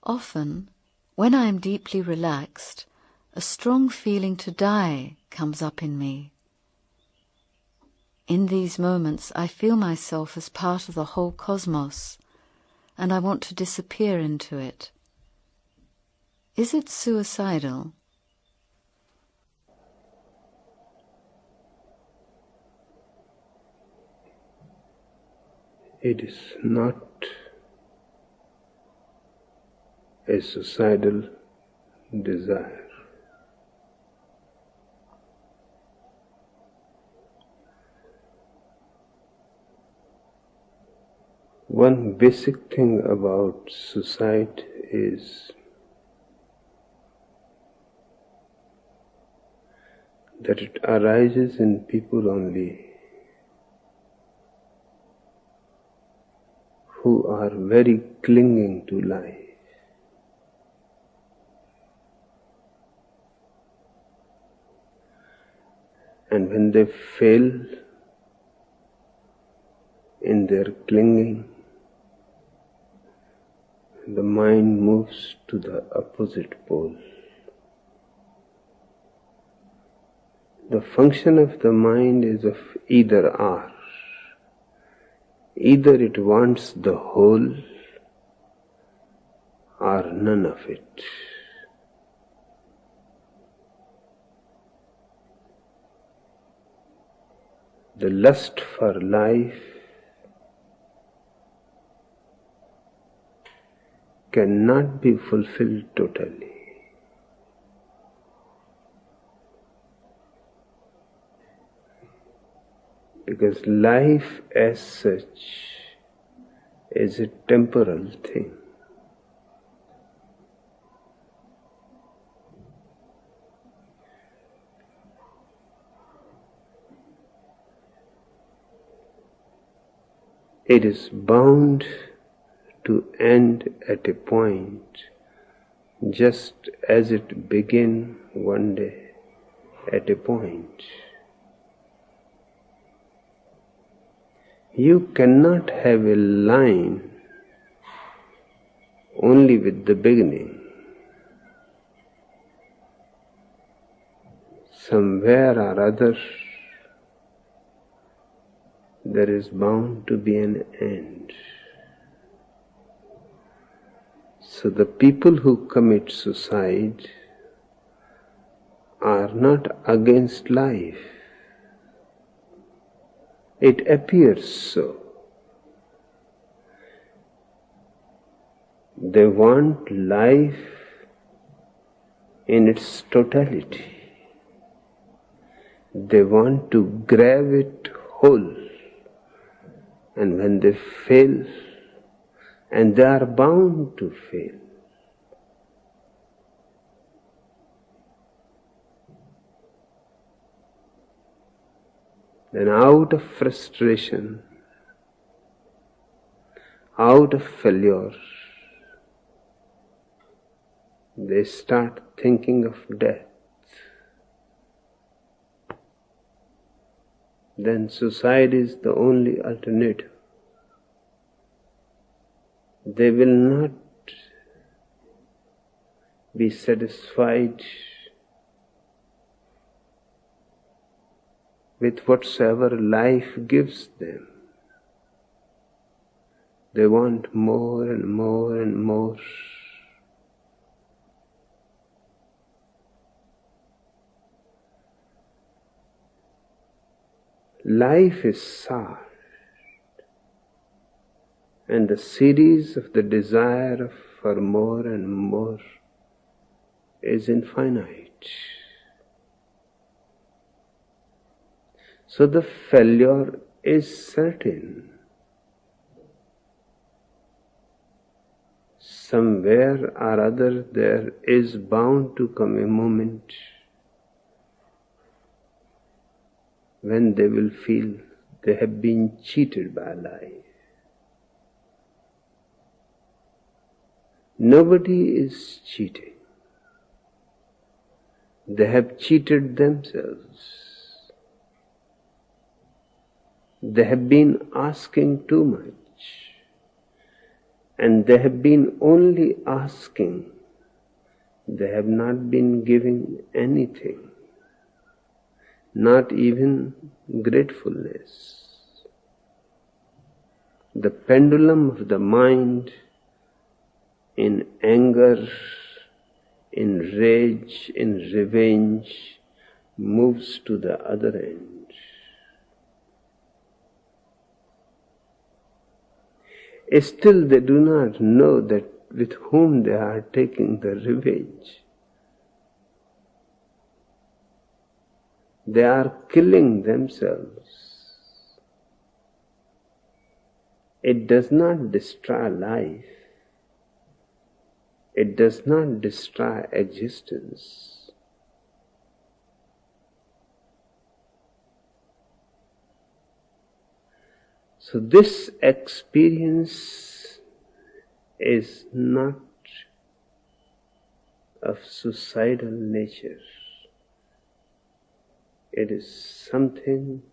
Often, when I am deeply relaxed, a strong feeling to die comes up in me. In these moments I feel myself as part of the whole cosmos, and I want to disappear into it. Is it suicidal? It is not a suicidal desire. One basic thing about suicide is that it arises in people only who are very clinging to life. And when they fail in their clinging, the mind moves to the opposite pole. The function of the mind is of either or. Either it wants the whole or none of it. The lust for life cannot be fulfilled totally. Because life as such is a temporal thing. It is bound to end at a point, just as it began one day at a point. You cannot have a line only with the beginning. Somewhere or other, there is bound to be an end. So the people who commit suicide are not against life. It appears so. They want life in its totality. They want to grab it whole. And when they fail, and they are bound to fail, then out of frustration, out of failure, they start thinking of death. Then suicide is the only alternative. They will not be satisfied with whatsoever life gives them. They want more and more and more. Life is soft, and the series of the desire for more and more is infinite. So the failure is certain. Somewhere or other there is bound to come a moment when they will feel they have been cheated by life. Nobody is cheating. They have cheated themselves. They have been asking too much. and they have been only asking. They have not been giving anything, not even gratefulness. The pendulum of the mind in anger, in rage, in revenge moves to the other end. Still they do not know that with whom they are taking the revenge. They are killing themselves. It does not destroy life. It does not destroy existence. So this experience is not of suicidal nature. It is something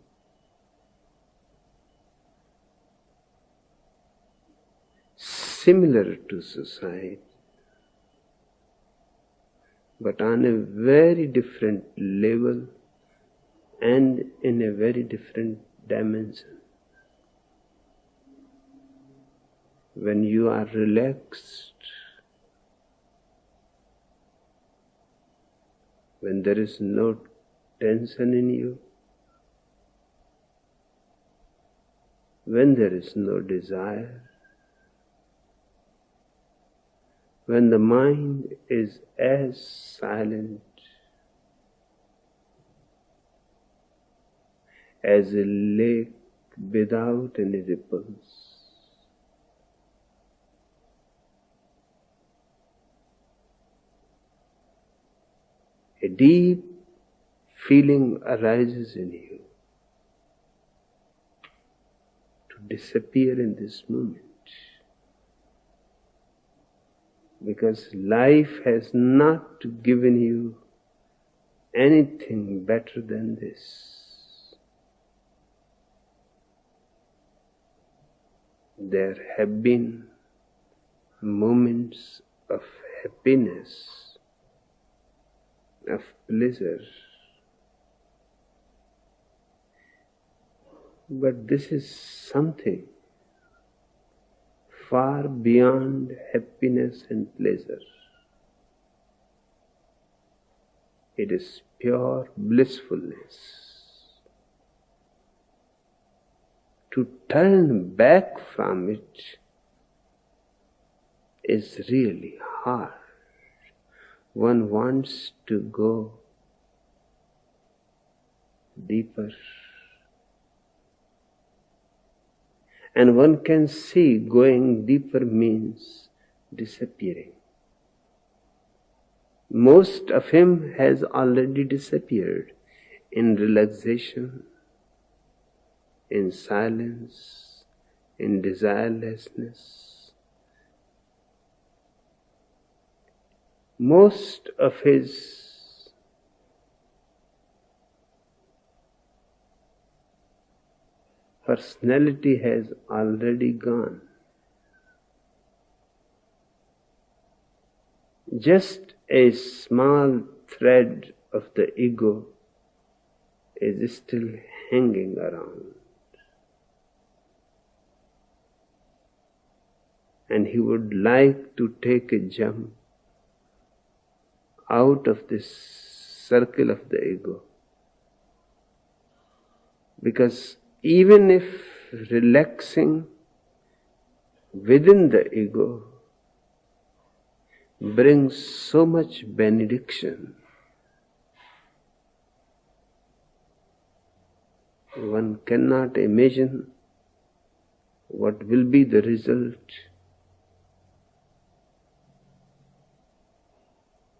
similar to suicide, but on a very different level and in a very different dimension. When you are relaxed, when there is no tension in you, when there is no desire, when the mind is as silent as a lake without any ripples, a deep feeling arises in you to disappear in this moment. Because life has not given you anything better than this. There have been moments of happiness, of pleasure, but this is something far beyond happiness and pleasure. It is pure blissfulness. To turn back from it is really hard. One wants to go deeper. And one can see going deeper means disappearing. Most of him has already disappeared in relaxation, in silence, in desirelessness. Most of his personality has already gone. Just a small thread of the ego is still hanging around. And he would like to take a jump out of this circle of the ego. Because even if relaxing within the ego brings so much benediction, one cannot imagine what will be the result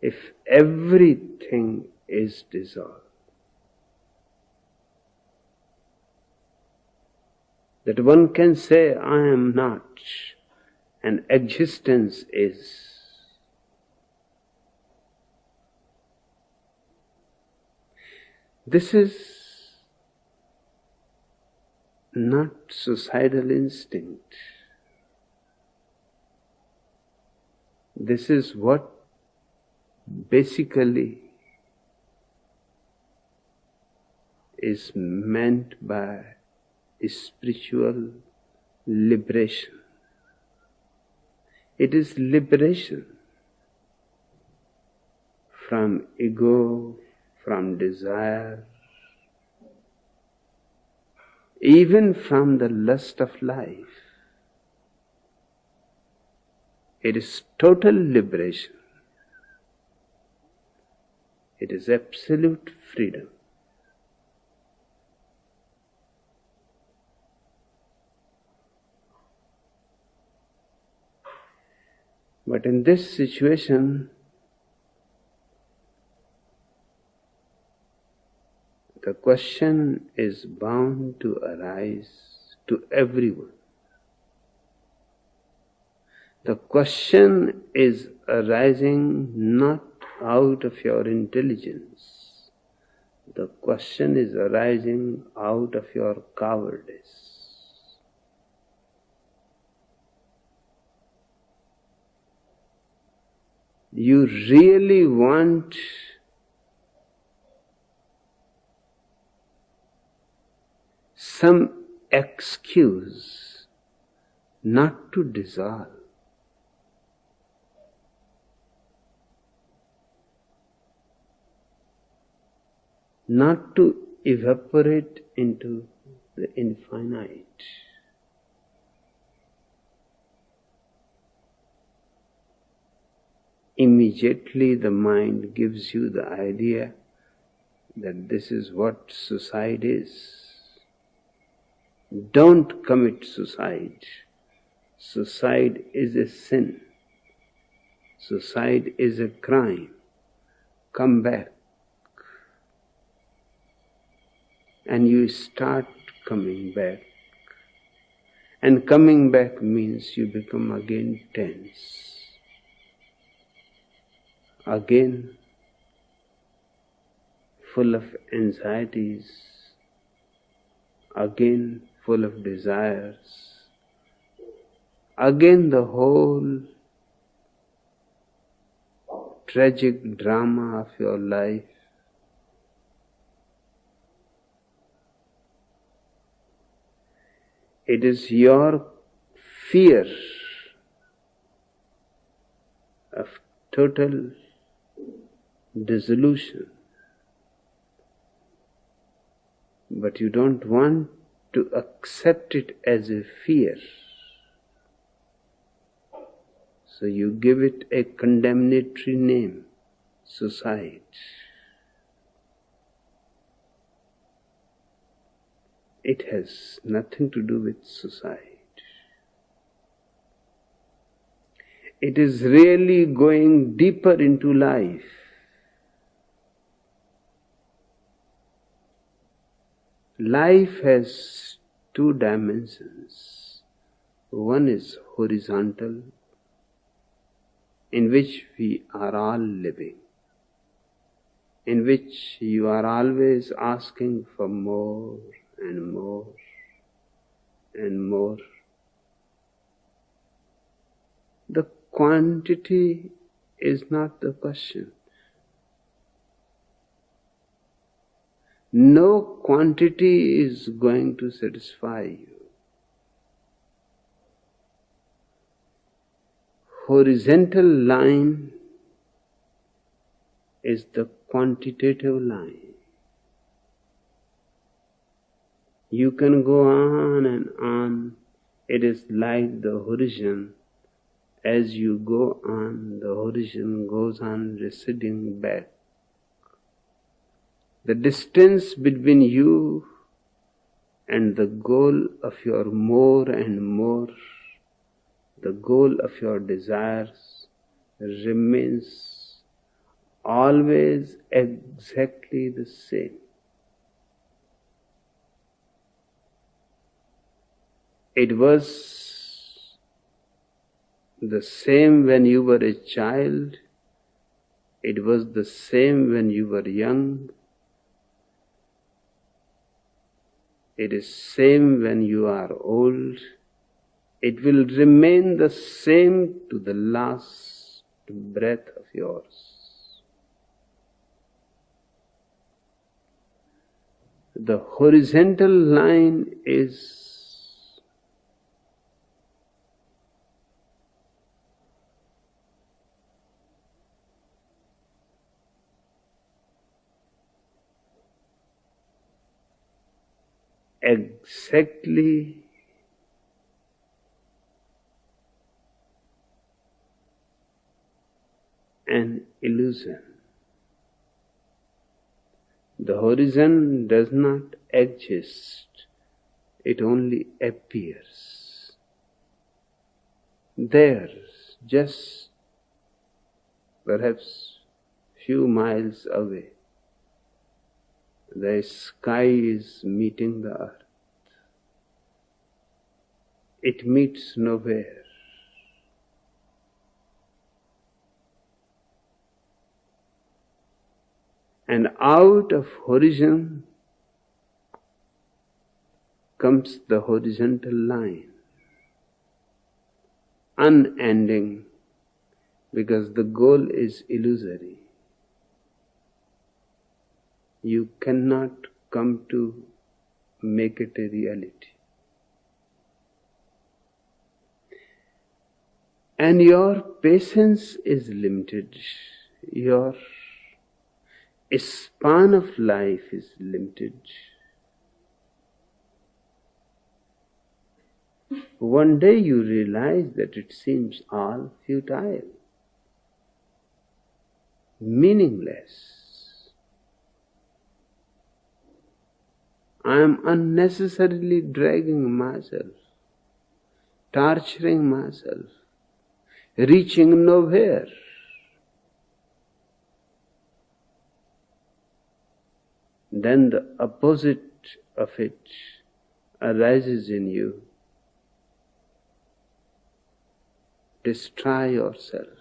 if everything is dissolved. That one can say, I am not, and existence is. This is not suicidal instinct. This is what basically is meant by spiritual liberation. It is liberation from ego, from desire, even from the lust of life. It is total liberation. It is absolute freedom. But in this situation, the question is bound to arise to everyone. The question is arising not out of your intelligence. The question is arising out of your cowardice. You really want some excuse not to dissolve, not to evaporate into the infinite. Immediately the mind gives you the idea that this is what suicide is. Don't commit suicide. Suicide is a sin. Suicide is a crime. Come back. And you start coming back. And coming back means you become again tense. Again full of anxieties. Again full of desires. Again the whole tragic drama of your life. It is your fear of total dissolution. But you don't want to accept it as a fear. So you give it a condemnatory name, suicide. It has nothing to do with suicide. It is really going deeper into life. Life has two dimensions. One is horizontal, in which we are all living, in which you are always asking for more and more and more. The quantity is not the question. No quantity is going to satisfy you. Horizontal line is the quantitative line. You can go on and on. It is like the horizon. As you go on, the horizon goes on receding back. The distance between you and the goal of your more and more, the goal of your desires, remains always exactly the same. It was the same when you were a child. It was the same when you were young. It is same when you are old. It will remain the same to the last breath of yours. The horizontal line is exactly an illusion. The horizon does not exist, it only appears. There, just perhaps few miles away, the sky is meeting the earth. It meets nowhere. And out of horizon comes the horizontal line, unending, because the goal is illusory. You cannot come to make it a reality. And your patience is limited. Your span of life is limited. One day you realize that it seems all futile, meaningless. I am unnecessarily dragging myself, torturing myself, reaching nowhere. Then the opposite of it arises in you. Destroy yourself.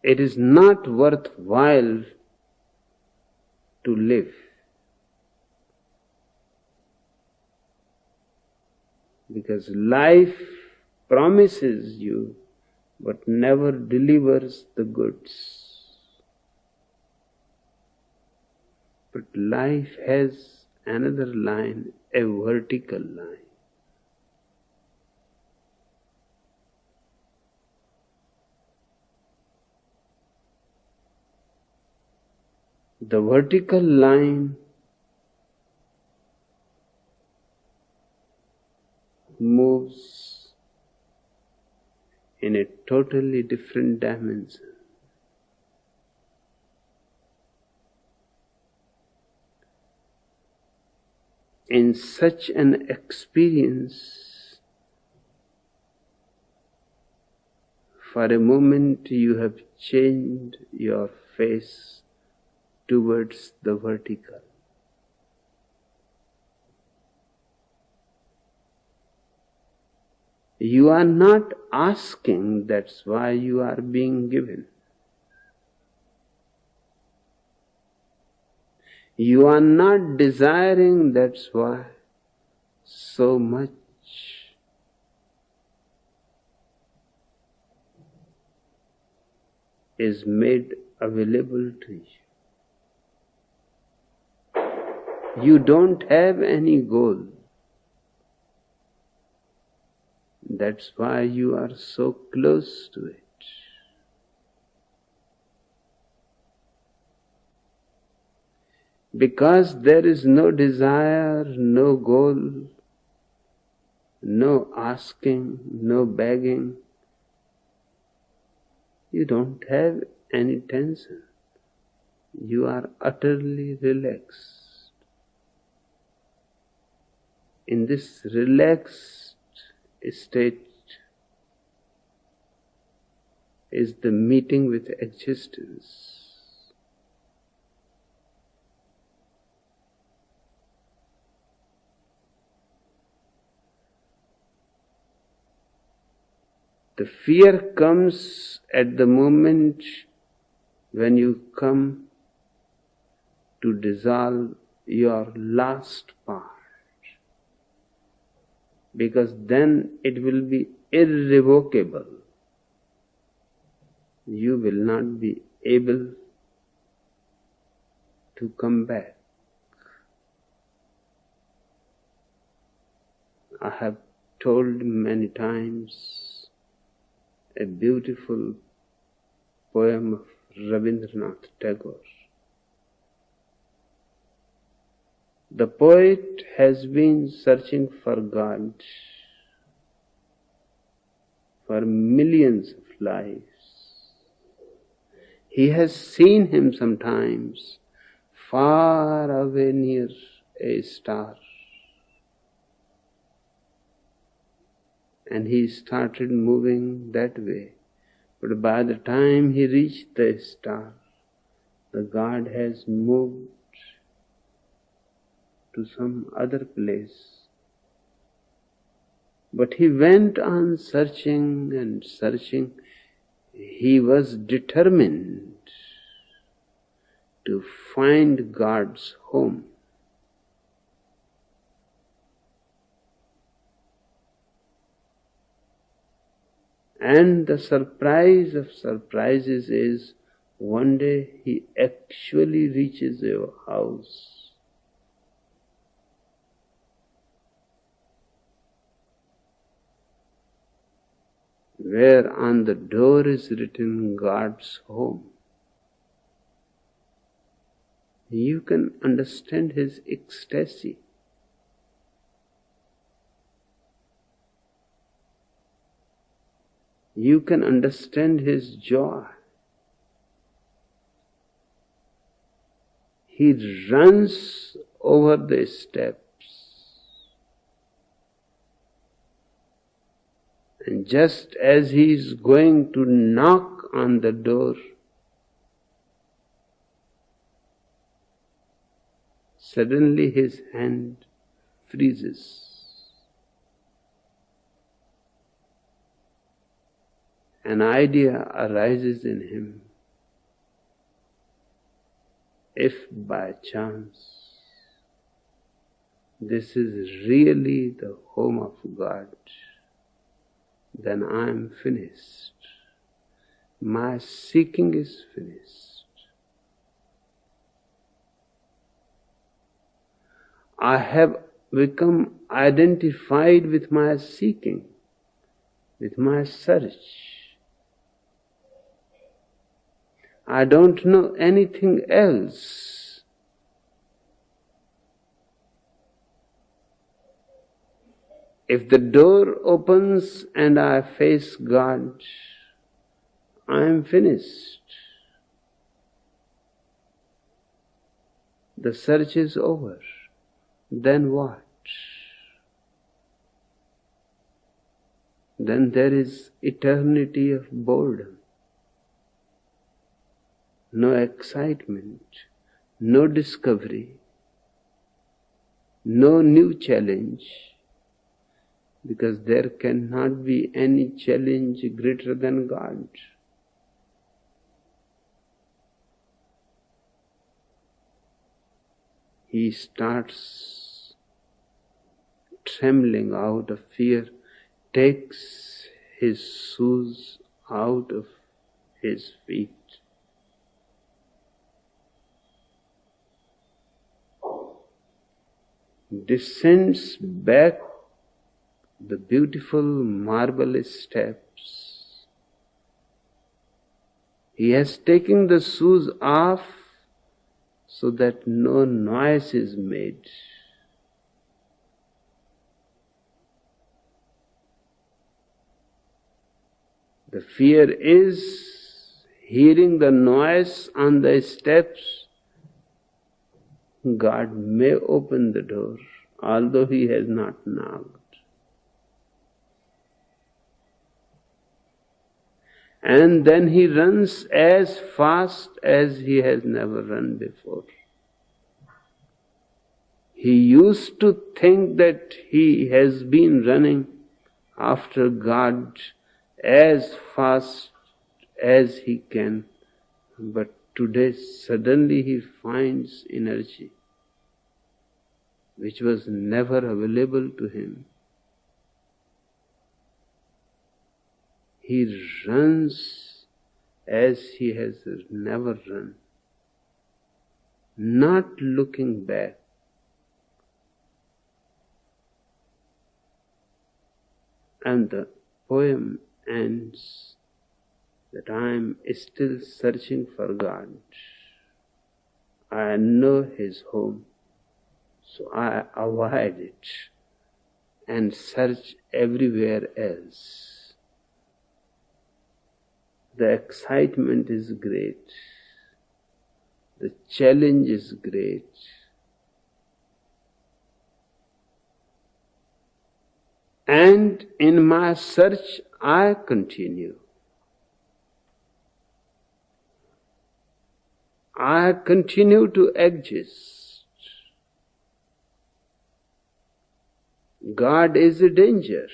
It is not worthwhile to live, because life promises you but never delivers the goods. But life has another line, a vertical line. The vertical line moves in a totally different dimension. In such an experience, for a moment you have changed your face towards the vertical. You are not asking, that's why you are being given. You are not desiring, that's why so much is made available to you. You don't have any goal. That's why you are so close to it. Because there is no desire, no goal, no asking, no begging. You don't have any tension. You are utterly relaxed. In this relaxed state is the meeting with existence. The fear comes at the moment when you come to dissolve your last part. because then it will be irrevocable. You will not be able to come back. I have told many times a beautiful poem of Rabindranath Tagore. The poet has been searching for God for millions of lives. He has seen him sometimes far away near a star, and he started moving that way. But by the time he reached the star, the God has moved to some other place. But he went on searching and searching. He was determined to find God's home. And the surprise of surprises is, one day he actually reaches a house where on the door is written God's home. You can understand his ecstasy. You can understand his joy. He runs over the steps, and just as he is going to knock on the door, suddenly his hand freezes. An idea arises in him. If by chance this is really the home of God, then I am finished. My seeking is finished. I have become identified with my seeking, with my search. I don't know anything else. If the door opens and I face God, I am finished. The search is over. Then what? Then there is eternity of boredom. No excitement, no discovery, no new challenge, because there cannot be any challenge greater than God. He starts trembling out of fear, takes his shoes out of his feet. Descends back the beautiful marble steps. He has taken the shoes off so that no noise is made. The fear is hearing the noise on the steps. God may open the door, although he has not knocked. And then he runs as fast as he has never run before. He used to think that he has been running after God as fast as he can, but today suddenly he finds energy which was never available to him. he runs as he has never run, not looking back. And the poem ends that I am still searching for God. I know His home, so I avoid it and search everywhere else. The excitement is great. The challenge is great. And in my search, I continue. I continue to exist. God is a danger.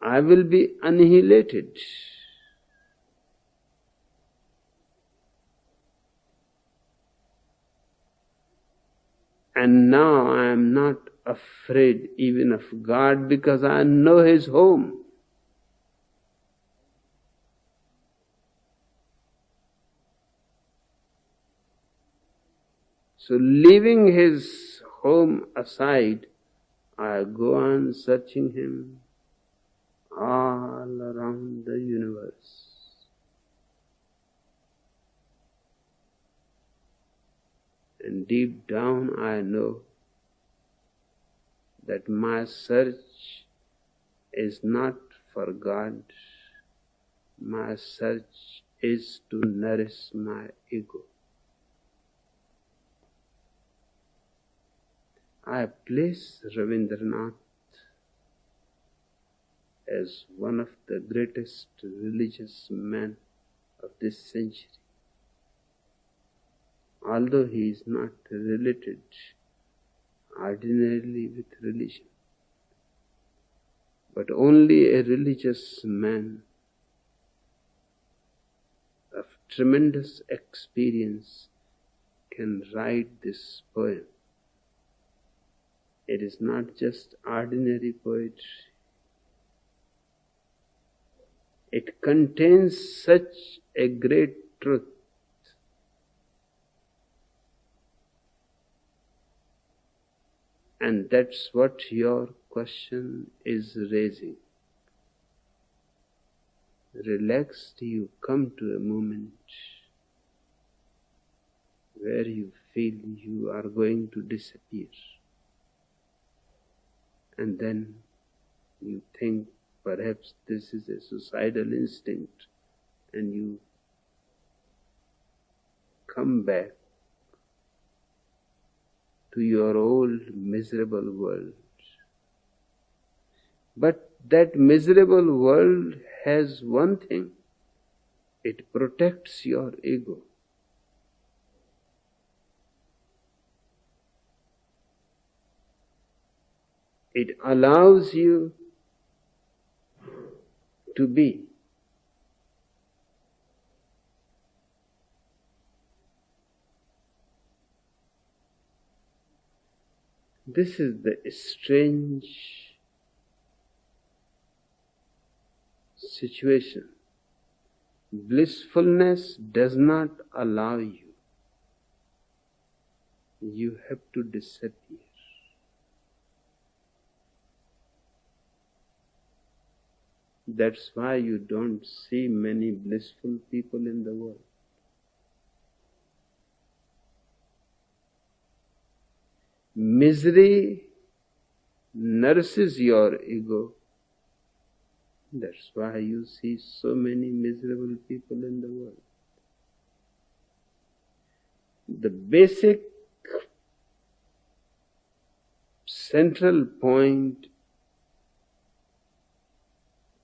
I will be annihilated. And now I am not afraid even of God because I know His home. So leaving His home aside, I go on searching Him all around the universe. And deep down I know that my search is not for God. My search is to nourish my ego. I place Rabindranath as one of the greatest religious men of this century. Although he is not related ordinarily with religion, but only a religious man of tremendous experience can write this poem. It is not just ordinary poetry. It contains such a great truth. And that's what your question is raising. Relaxed, you come to a moment where you feel you are going to disappear. And then you think perhaps this is a suicidal instinct, and you come back to your old miserable world. But that miserable world has one thing: it protects your ego. It allows you to be. This is the strange situation. Blissfulness does not allow you. You have to disappear. That's why you don't see many blissful people in the world. Misery nourishes your ego. That's why you see so many miserable people in the world. The basic central point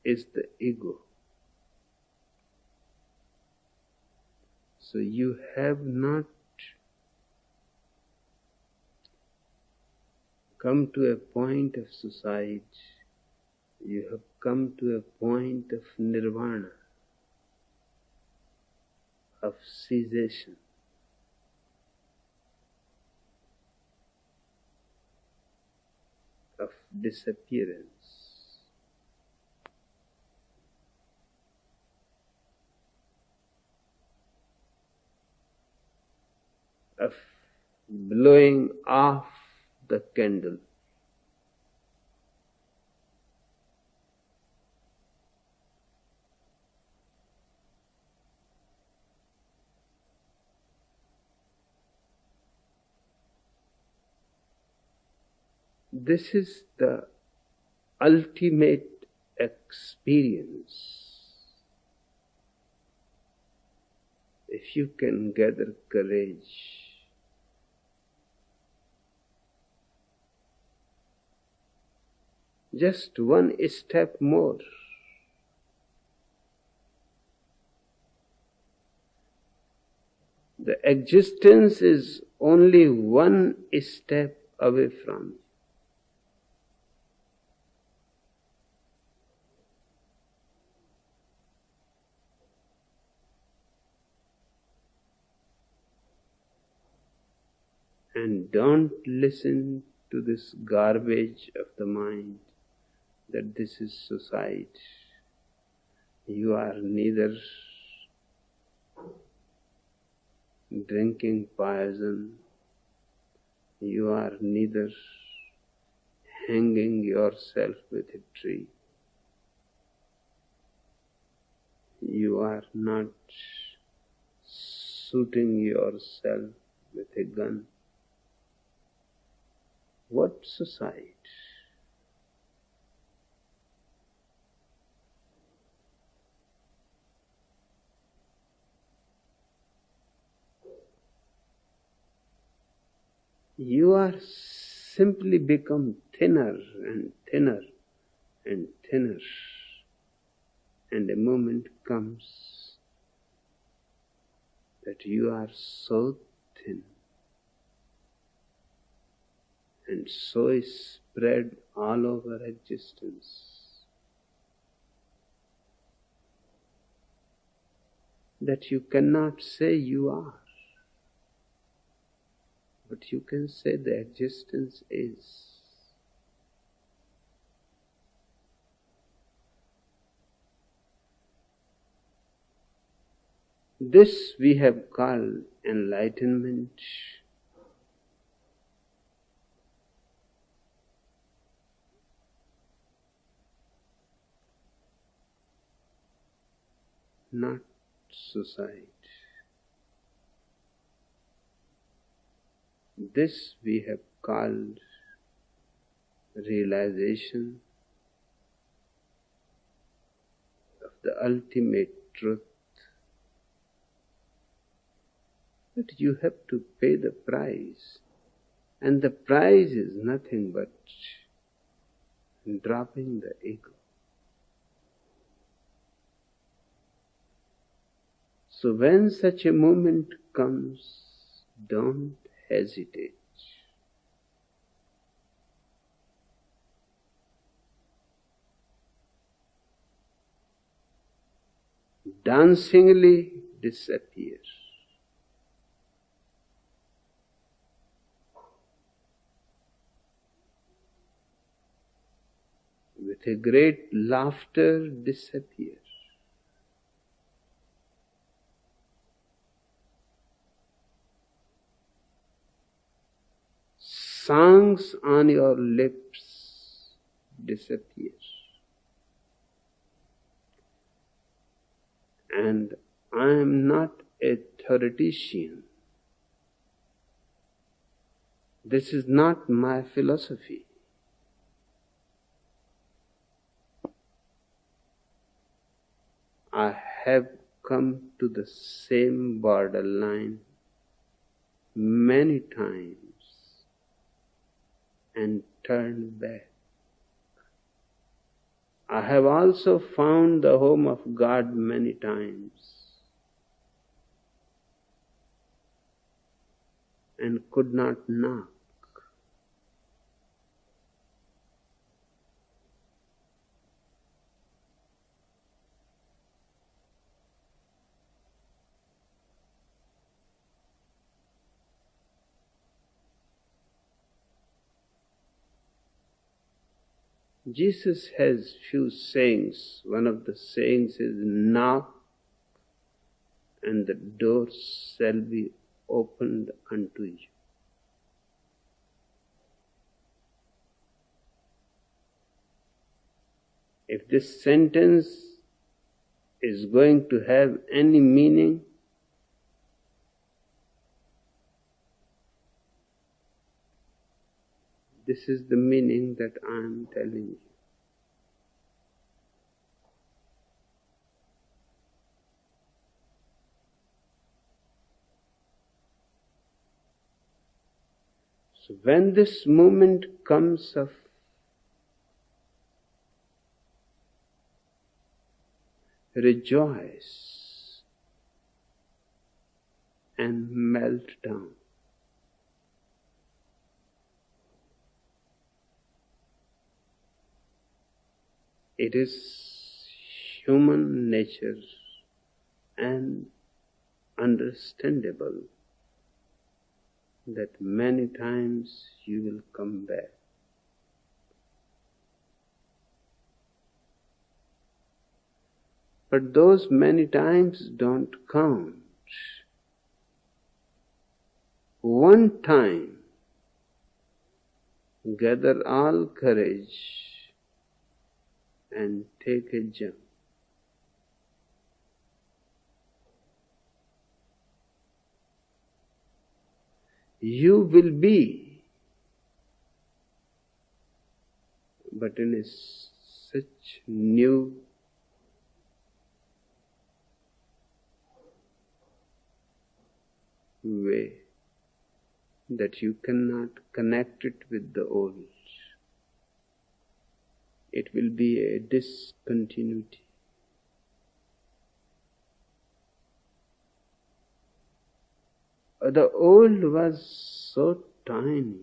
is the ego. So you have not come to a point of suicide. You have come to a point of nirvana, of cessation. Of disappearance. blowing off the candle. This is the ultimate experience. If you can gather courage, just one step more, the existence is only one step away from you. And don't listen to this garbage of the mind that this is suicide. You are neither drinking poison, you are neither hanging yourself with a tree, you are not shooting yourself with a gun. What suicide? You are simply become thinner and thinner and thinner, and a moment comes that you are so thin and so spread all over existence that you cannot say you are, but you can say the existence is. This we have called enlightenment. Not suicide. This we have called realization of the ultimate truth. But you have to pay the price, and the price is nothing but dropping the ego. So when such a moment comes, don't hesitate. Dancingly disappear. With a great laughter disappear. Songs on your lips disappear. And I am not a theoretician. This is not my philosophy. I have come to the same borderline many times and turned back. I have also found the home of God many times and could not knock. Jesus has few sayings. One of the sayings is, knock and the door shall be opened unto you. If this sentence is going to have any meaning, this is the meaning that I am telling you. So when this moment comes of rejoice and melt down, it is human nature and understandable that many times you will come back. But those many times don't count. One time, gather all courage and take a jump. You will be, but in such new way that you cannot connect it with the old. It will be a discontinuity. The old was so tiny,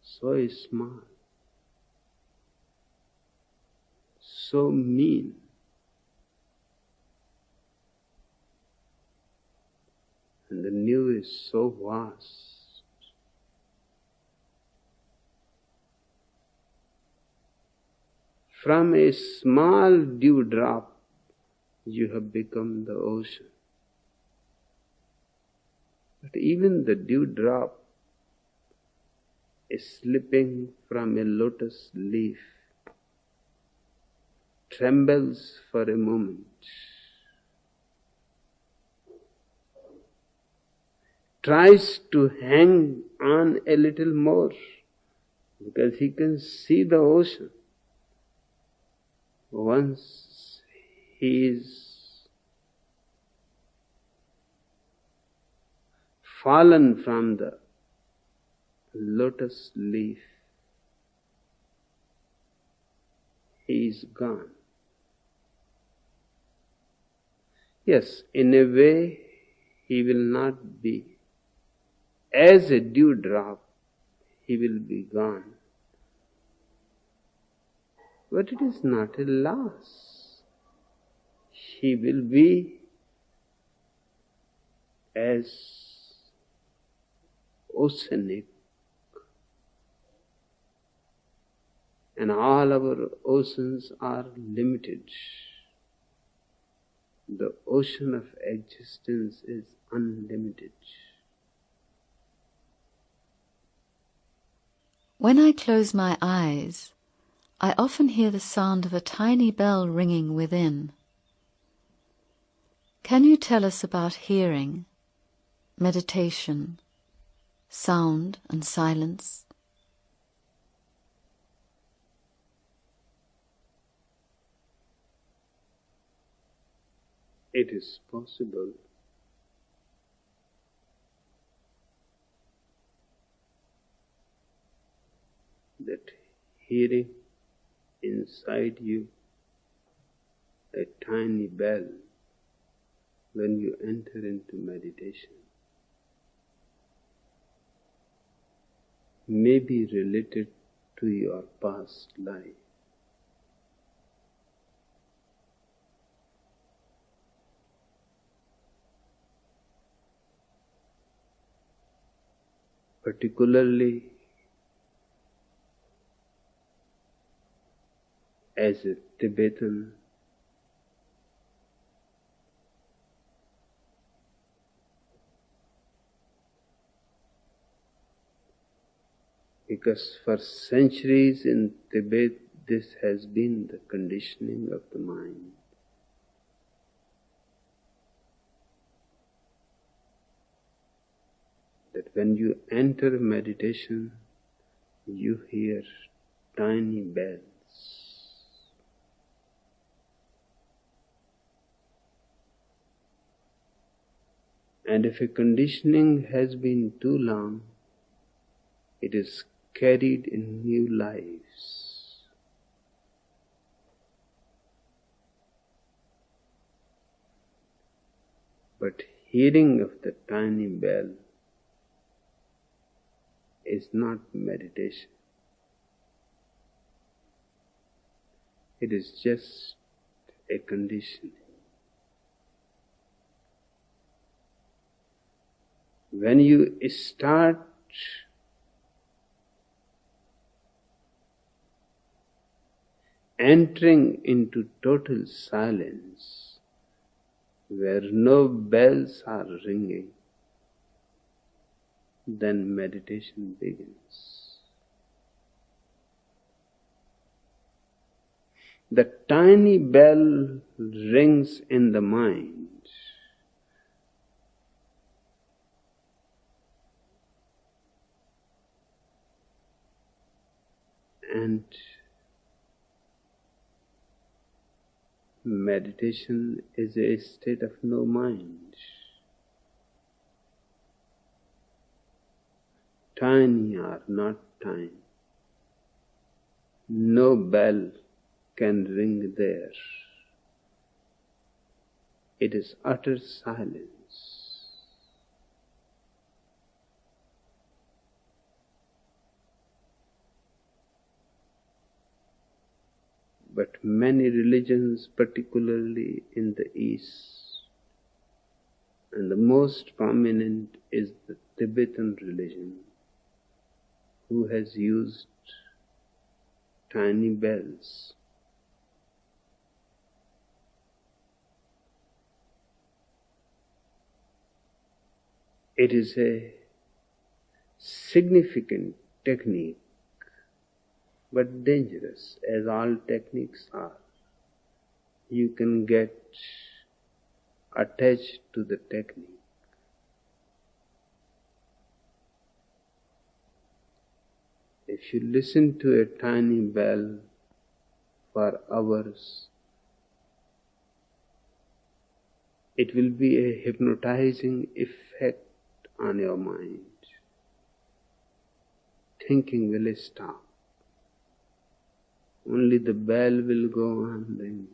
so small, so mean. And the new is so vast. From a small dewdrop, you have become the ocean. But even the dewdrop is slipping from a lotus leaf, trembles for a moment, tries to hang on a little more because he can see the ocean. Once he is fallen from the lotus leaf, he is gone. Yes, in a way, he will not be. As a dewdrop, he will be gone. But it is not a loss. He will be as oceanic, and all our oceans are limited. The ocean of existence is unlimited. When I close my eyes, I often hear the sound of a tiny bell ringing within. Can you tell us about hearing, meditation, sound and silence? It is possible that hearing inside you a tiny bell when you enter into meditation may be related to your past life. Particularly as a Tibetan, because for centuries in Tibet this has been the conditioning of the mind. That when you enter meditation, you hear tiny bells. And if a conditioning has been too long, it is carried in new lives. But hearing of the tiny bell is not meditation. It is just a condition. When you start entering into total silence, where no bells are ringing, then meditation begins. The tiny bell rings in the mind. And meditation is a state of no mind. Tiny or not tiny, no bell can ring there. It is utter silence. But many religions, particularly in the East, and the most prominent is the Tibetan religion, who has used tiny bells. It is a significant technique, but dangerous, as all techniques are. You can get attached to the technique. If you listen to a tiny bell for hours, it will be a hypnotizing effect on your mind. Thinking will stop. Only the bell will go on ringing.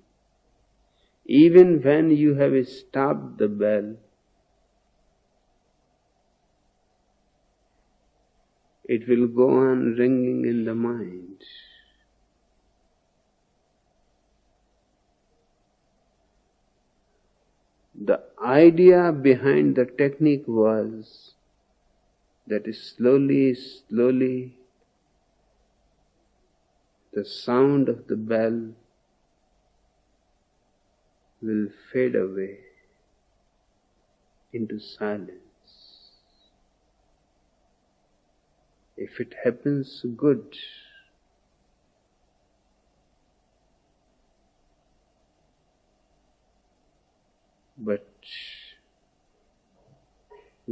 Even when you have stopped the bell, it will go on ringing in the mind. The idea behind the technique was that slowly the sound of the bell will fade away into silence. If it happens, good. But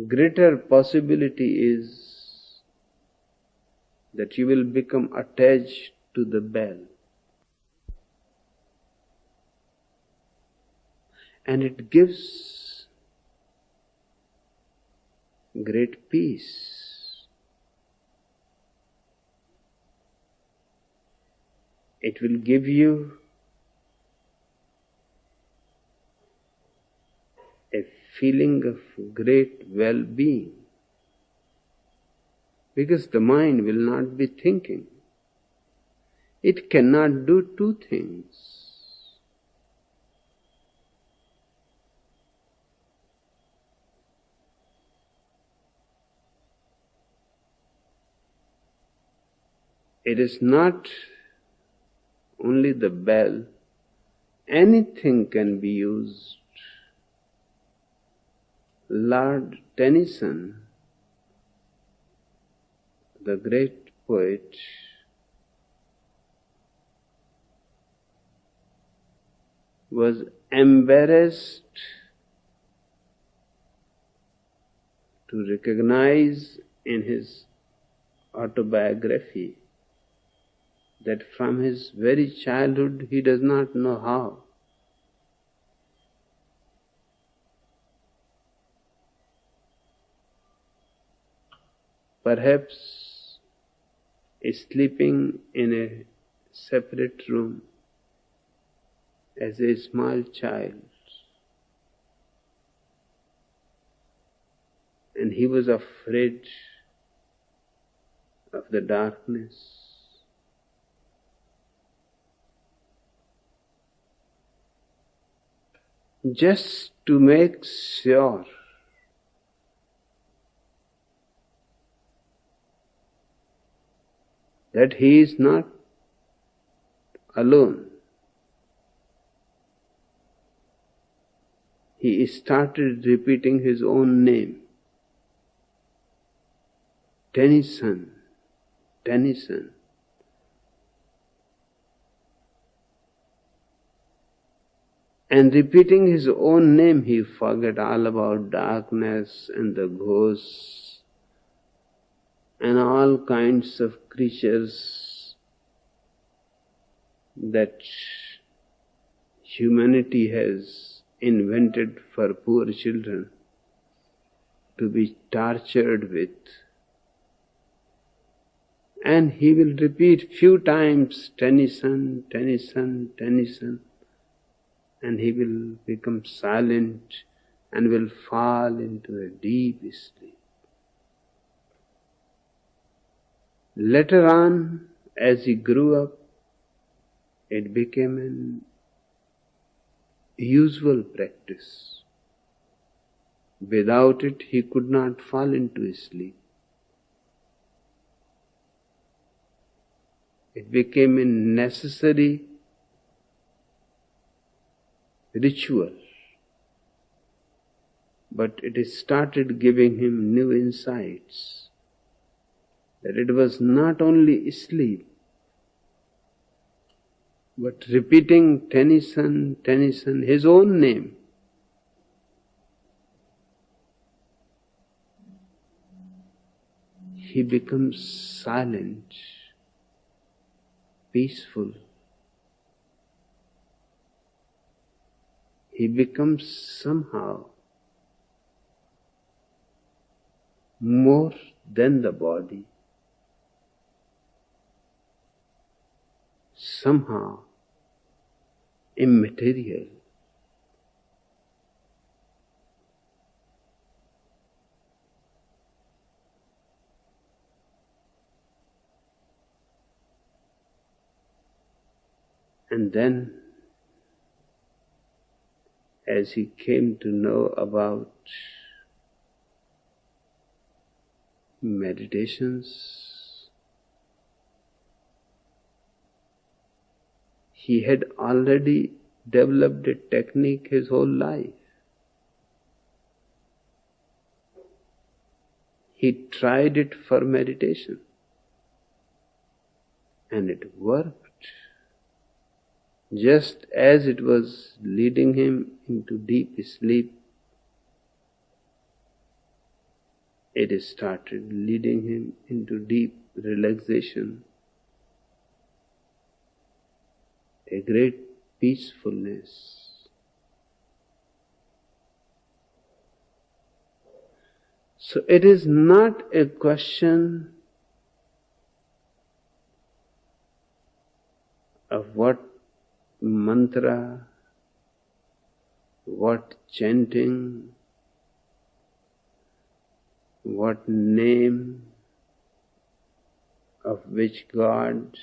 greater possibility is that you will become attached to the bell. And it gives great peace. It will give you a feeling of great well-being, because the mind will not be thinking. It cannot do two things. It is not only the bell, anything can be used. Lord Tennyson, the great poet, was embarrassed to recognize in his autobiography that from his very childhood he does not know how. Perhaps sleeping in a separate room as a small child, and he was afraid of the darkness. Just to make sure that he is not alone, he started repeating his own name. Tennyson, Tennyson. And repeating his own name, he forgot all about darkness and the ghosts and all kinds of creatures that humanity has invented for poor children to be tortured with. And he will repeat few times, Tennyson, Tennyson, Tennyson, and he will become silent and will fall into a deep sleep. Later on, as he grew up, it became an usual practice. Without it, he could not fall into sleep. It became a necessary ritual, but it started giving him new insights, that it was not only sleep, but repeating Tennyson, Tennyson, his own name. He becomes silent, peaceful. He becomes somehow more than the body, somehow immaterial. And then, as he came to know about meditations, he had already developed a technique his whole life. He tried it for meditation, and it worked. Just as it was leading him into deep sleep, it started leading him into deep relaxation, a great peacefulness. So it is not a question of what mantra, what chanting, what name of which God,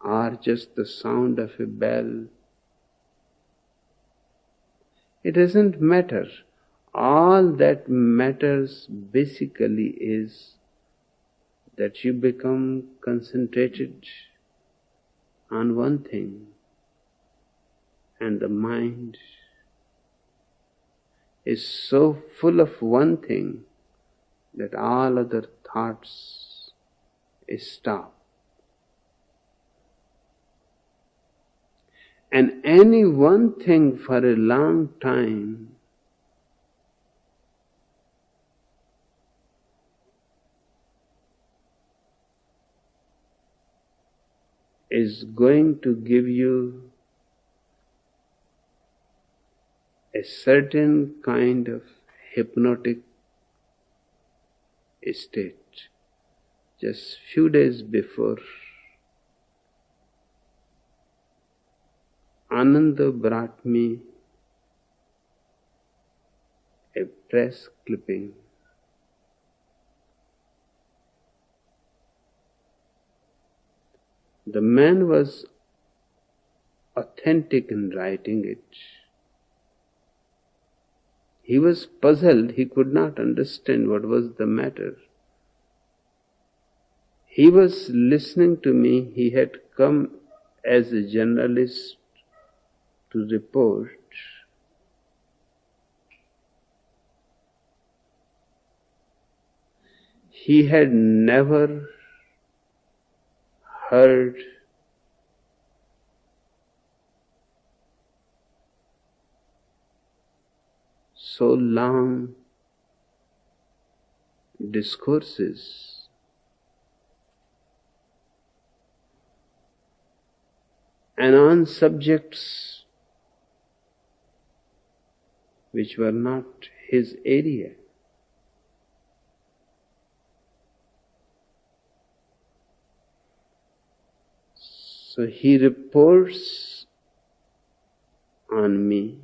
or just the sound of a bell. It doesn't matter. All that matters basically is that you become concentrated on one thing, and the mind is so full of one thing that all other thoughts stop. And any one thing for a long time is going to give you a certain kind of hypnotic state. Just few days before, Ananda brought me a press clipping. The man was authentic in writing it. He was puzzled, he could not understand what was the matter. He was listening to me, he had come as a journalist to report. He had never heard so long discourses. And on subjects which were not his area. So he reports on me.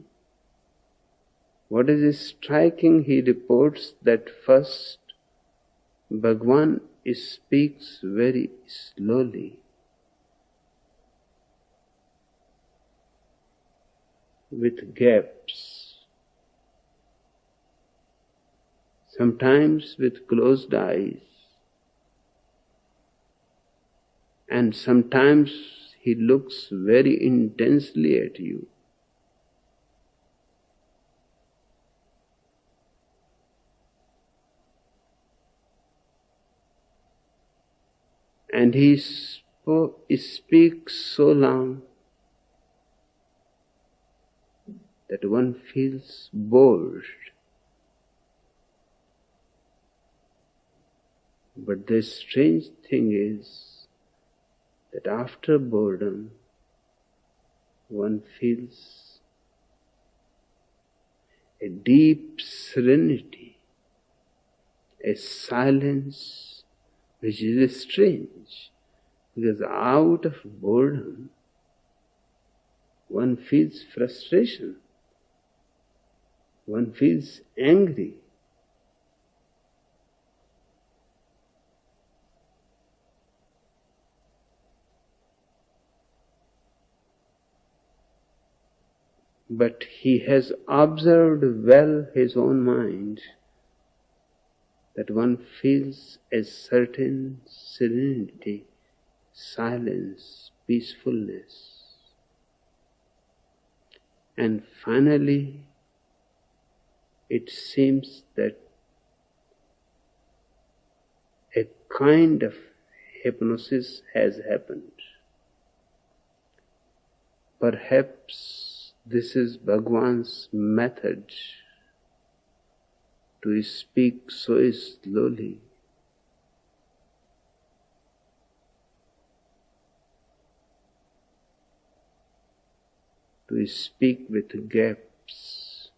What is striking, he reports that first Bhagwan speaks very slowly, with gaps, sometimes with closed eyes, and sometimes he looks very intensely at you. And he speaks so long that one feels bored. But the strange thing is that after boredom, one feels a deep serenity, a silence which is strange, because out of boredom, one feels frustration, one feels angry. But he has observed well his own mind, that one feels a certain serenity, silence, peacefulness. And finally, it seems that a kind of hypnosis has happened. Perhaps this is Bhagwan's method to speak so slowly, to speak with gaps.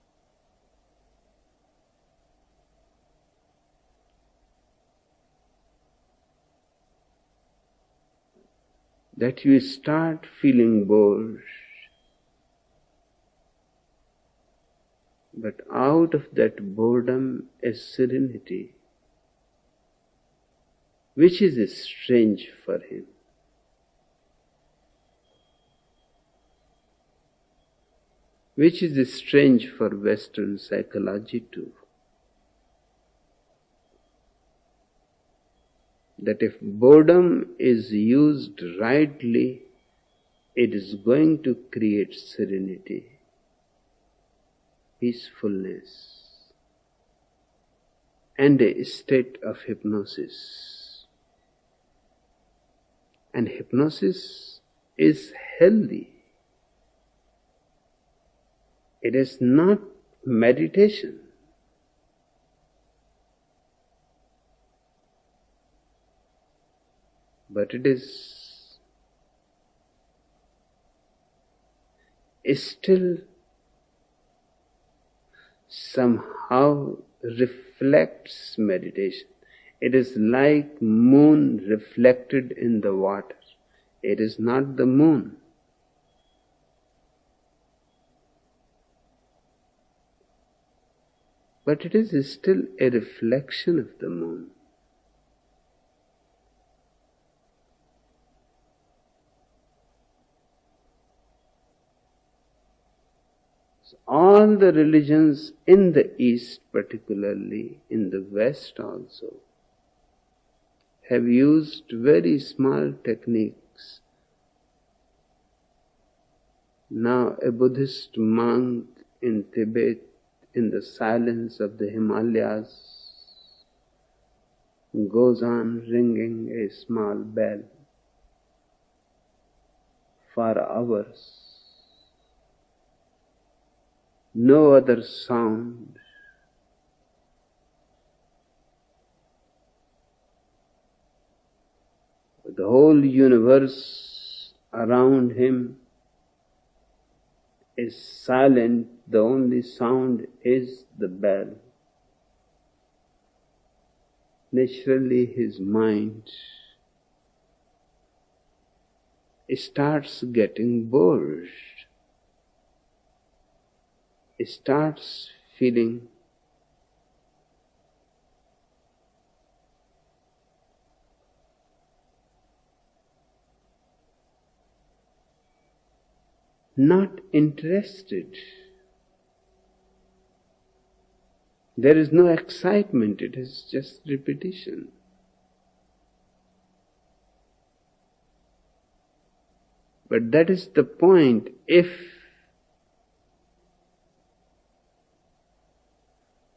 That you start feeling bored, but out of that boredom a serenity, which is strange for him. Which is strange for Western psychology too. That if boredom is used rightly, it is going to create serenity, peacefulness, and a state of hypnosis. And hypnosis is healthy. It is not meditation. But it is still somehow reflects meditation. It is like moon reflected in the water. It is not the moon. But it is still a reflection of the moon. So all the religions in the East, particularly in the West also, have used very small techniques. Now a Buddhist monk in Tibet, in the silence of the Himalayas, goes on ringing a small bell for hours. No other sound. The whole universe around him is silent. The only sound is the bell. Naturally, his mind starts getting bored. He starts feeling not interested. There is no excitement, it is just repetition. But that is the point. If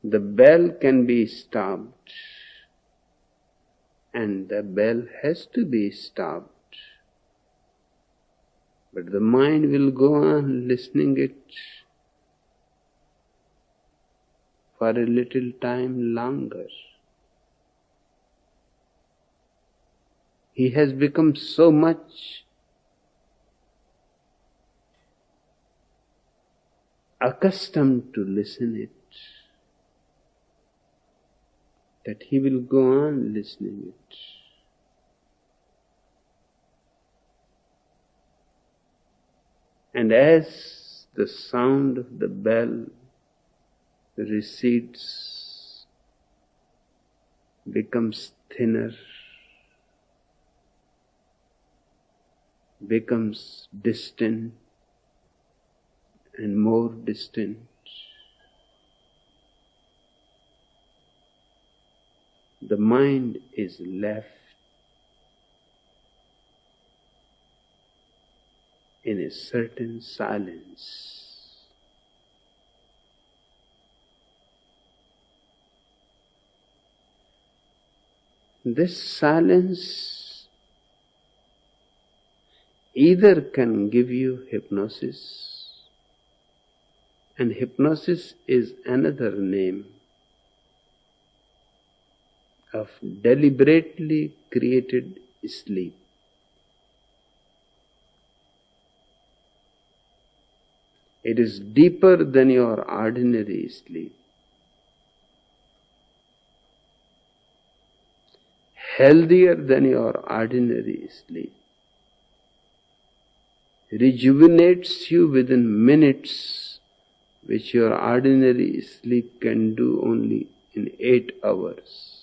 the bell can be stopped, and the bell has to be stopped, but the mind will go on listening it for a little time longer. He has become so much accustomed to listen it that he will go on listening it. And as the sound of the bell recedes, becomes thinner, becomes distant and more distant, the mind is left in a certain silence. This silence either can give you hypnosis, and hypnosis is another name of deliberately created sleep. It is deeper than your ordinary sleep, healthier than your ordinary sleep, rejuvenates you within minutes, which your ordinary sleep can do only in 8 hours.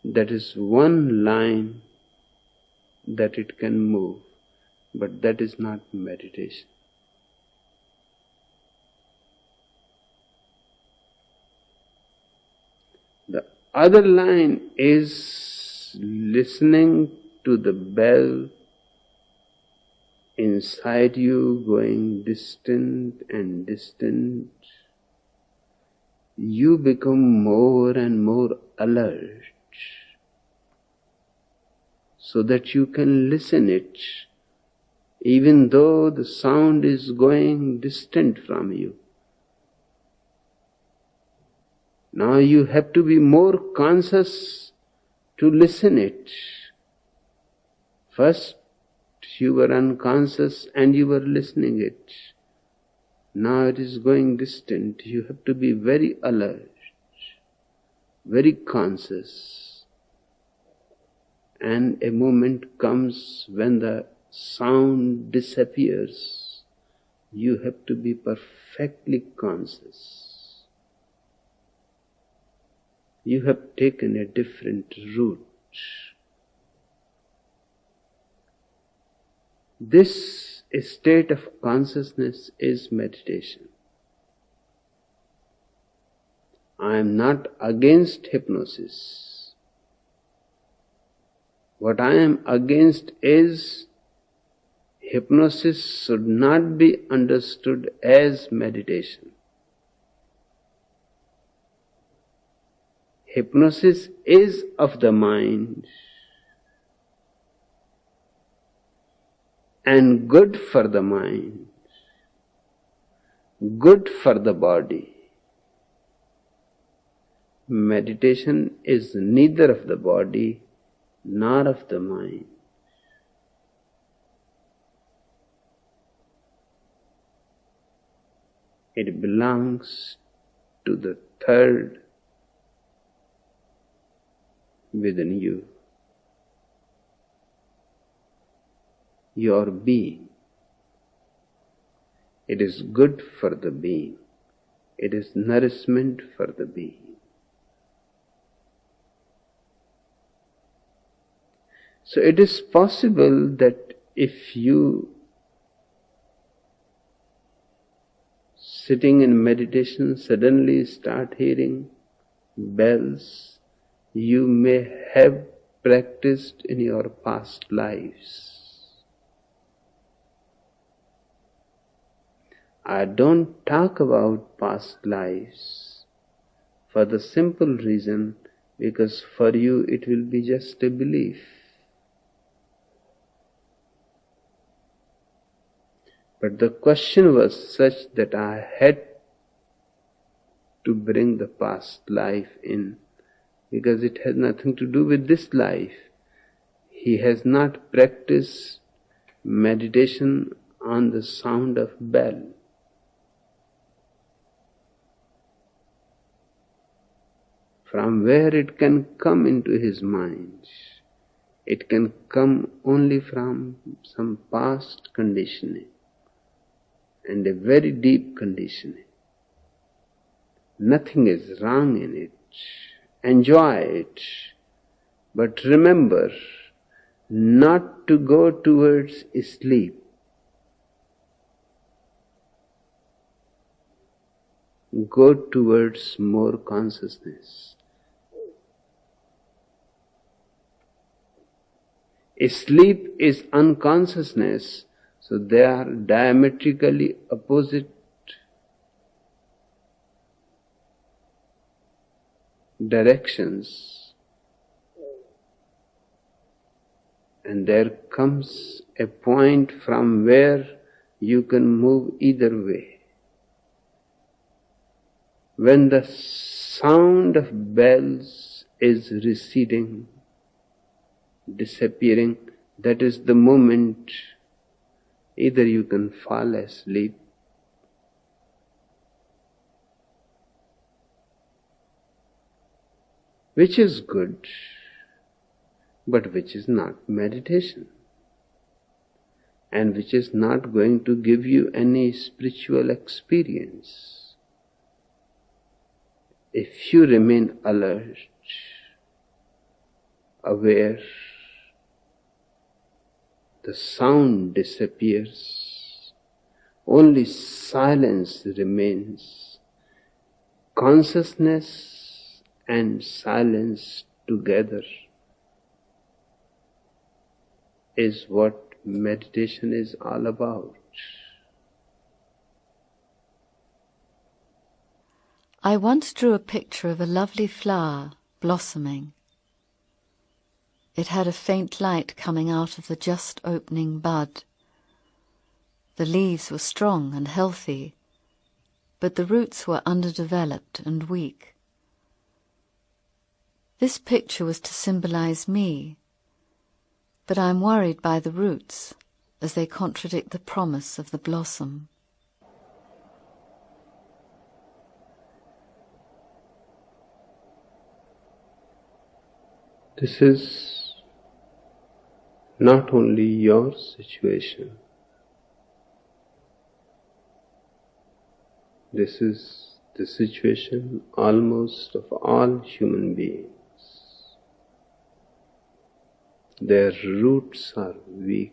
That is one line that it can move, but that is not meditation. The other line is listening to the bell inside you going distant and distant. You become more and more alert. so that you can listen it, even though the sound is going distant from you. Now you have to be more conscious to listen it. First, you were unconscious and you were listening it. Now it is going distant. You have to be very alert, very conscious. And a moment comes when the sound disappears. You have to be perfectly conscious. You have taken a different route. This state of consciousness is meditation. I am not against hypnosis. What I am against is hypnosis should not be understood as meditation. Hypnosis is of the mind and good for the mind, good for the body. Meditation is neither of the body nor of the mind. It belongs to the third within you, your being. It is good for the being. It is nourishment for the being. So it is possible that if you sitting in meditation suddenly start hearing bells, you may have practiced in your past lives. I don't talk about past lives for the simple reason because for you it will be just a belief. But the question was such that I had to bring the past life in because it has nothing to do with this life. He has not practiced meditation on the sound of bell. From where it can come into his mind? It can come only from some past conditioning and a very deep conditioning. Nothing is wrong in it. Enjoy it. But remember not to go towards sleep. Go towards more consciousness. Sleep is unconsciousness, so they are diametrically opposite directions. And there comes a point from where you can move either way. When the sound of bells is receding, disappearing, that is the moment either you can fall asleep which is good, but which is not meditation, and which is not going to give you any spiritual experience. If you remain alert, aware, the sound disappears, only silence remains. Consciousness and silence together is what meditation is all about. I once drew a picture of a lovely flower blossoming. It had a faint light coming out of the just opening bud. The leaves were strong and healthy, but the roots were underdeveloped and weak. This picture was to symbolize me, but I am worried by the roots as they contradict the promise of the blossom. This is not only your situation. This is the situation almost of all human beings. Their roots are weak.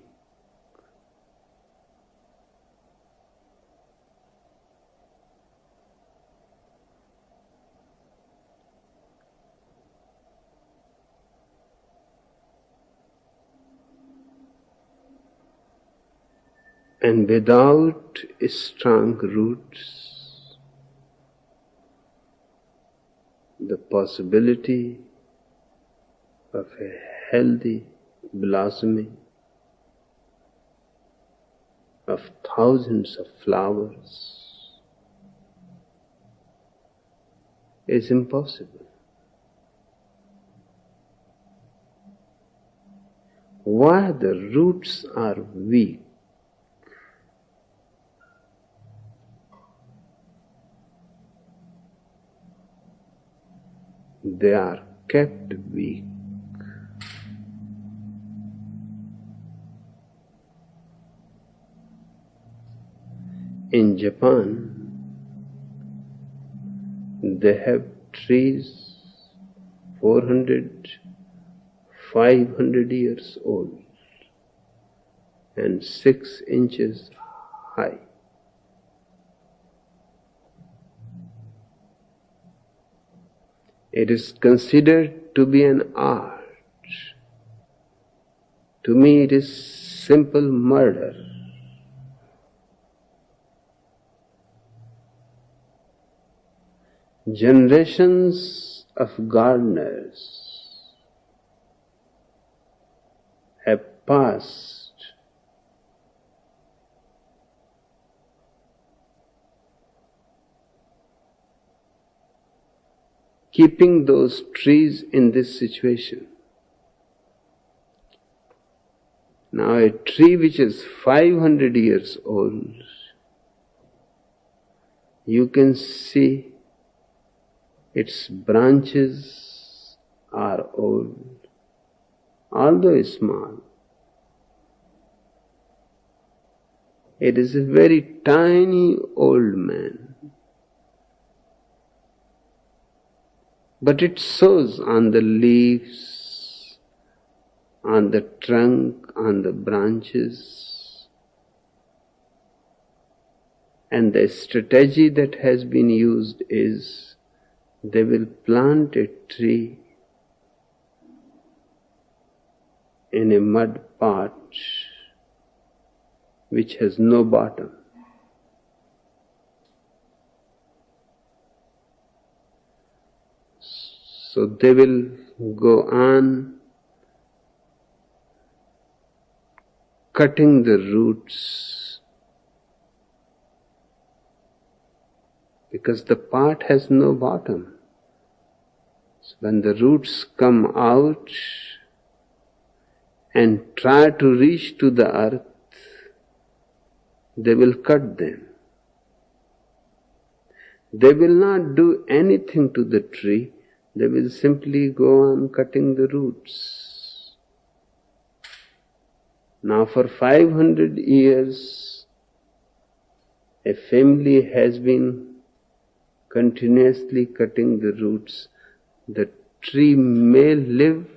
And without strong roots, the possibility of a healthy blossoming of thousands of flowers is impossible. Why the roots are weak? They are kept weak. In Japan, they have trees 400, 500 years old and 6 inches high. It is considered to be an art. To me, it is simple murder. Generations of gardeners have passed keeping those trees in this situation. Now a tree which is 500 years old, you can see its branches are old, although small. It is a very tiny old man. But it shows on the leaves, on the trunk, on the branches. And the strategy that has been used is they will plant a tree in a mud pot which has no bottom. So they will go on cutting the roots because the pot has no bottom. So when the roots come out and try to reach to the earth, they will cut them. They will not do anything to the tree. They will simply go on cutting the roots. Now for 500 years, a family has been continuously cutting the roots. The tree may live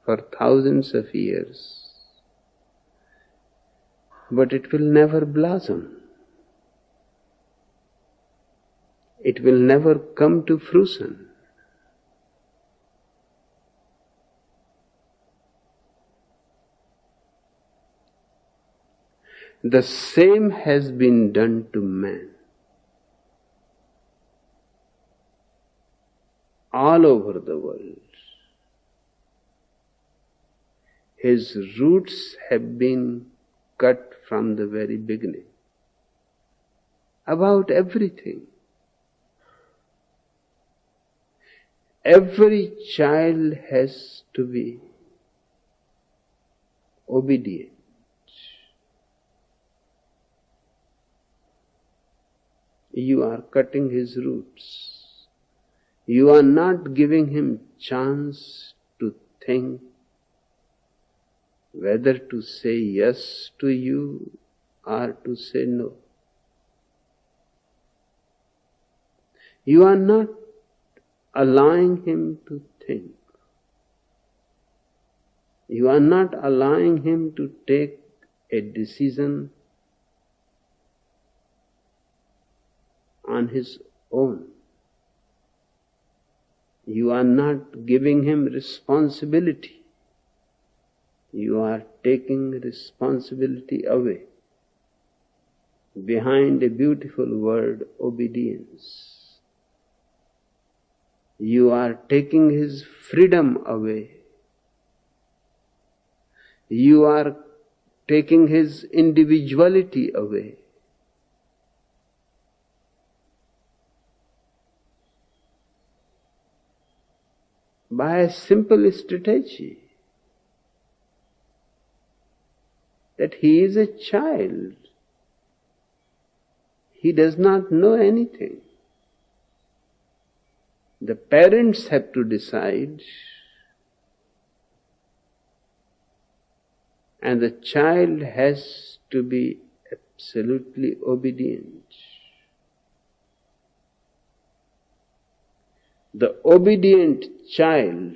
for thousands of years, but it will never blossom. It will never come to fruition. The same has been done to man. All over the world. His roots have been cut from the very beginning. About everything. Every child has to be obedient. You are cutting his roots. You are not giving him chance to think whether to say yes to you or to say no. You are not allowing him to think. You are not allowing him to take a decision on his own. You are not giving him responsibility. You are taking responsibility away behind a beautiful word, obedience. You are taking his freedom away. You are taking his individuality away. By a simple strategy that he is a child. He does not know anything. The parents have to decide, and the child has to be absolutely obedient. The obedient child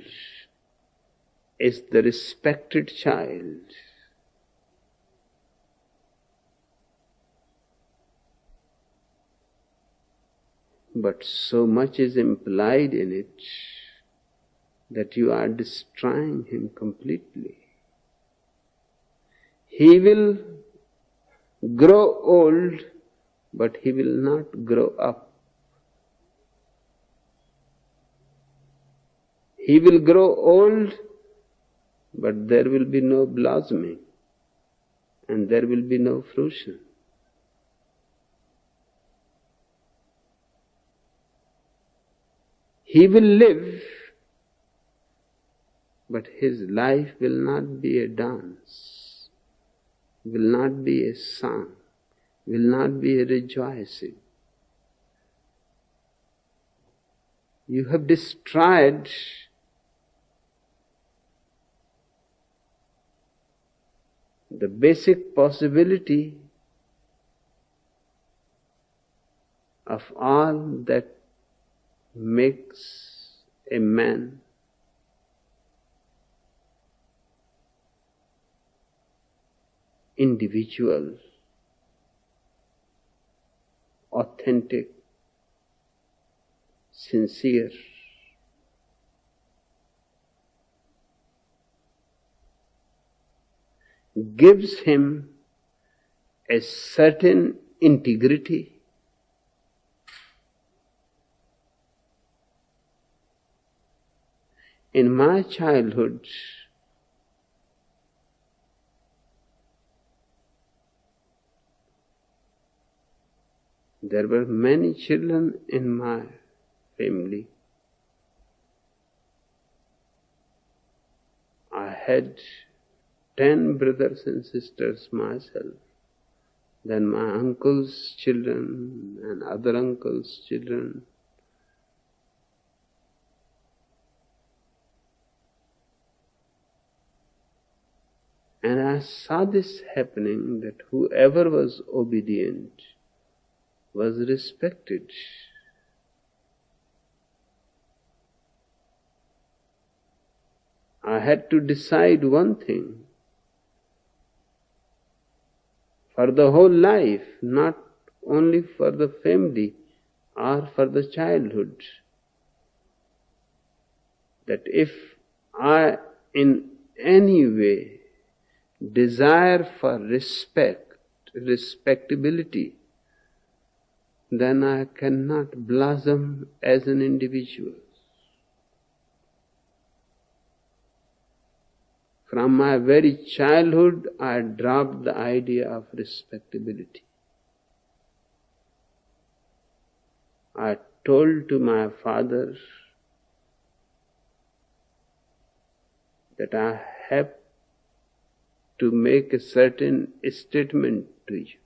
is the respected child. But so much is implied in it that you are destroying him completely. He will grow old, but he will not grow up. He will grow old, but there will be no blossoming, and there will be no fruition. He will live, but his life will not be a dance, will not be a song, will not be a rejoicing. You have destroyed the basic possibility of all that makes a man individual, authentic, sincere. Gives him a certain integrity. In my childhood, there were many children in my family. I had 10 brothers and sisters myself. Then my uncle's children and other uncle's children. And I saw this happening, that whoever was obedient was respected. I had to decide one thing for the whole life, not only for the family or for the childhood, that if I in any way desire for respectability, then I cannot blossom as an individual. From my very childhood, I dropped the idea of respectability. I told to my father that I have to make a certain statement to you.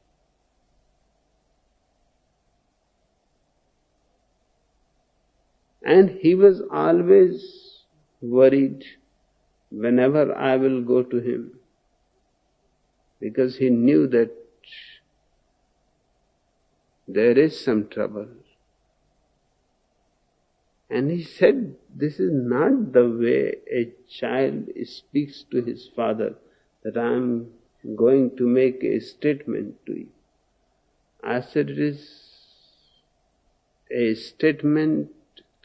And he was always worried whenever I will go to him, because he knew that there is some trouble. And he said, this is not the way a child speaks to his father, that I am going to make a statement to you. I said, it is a statement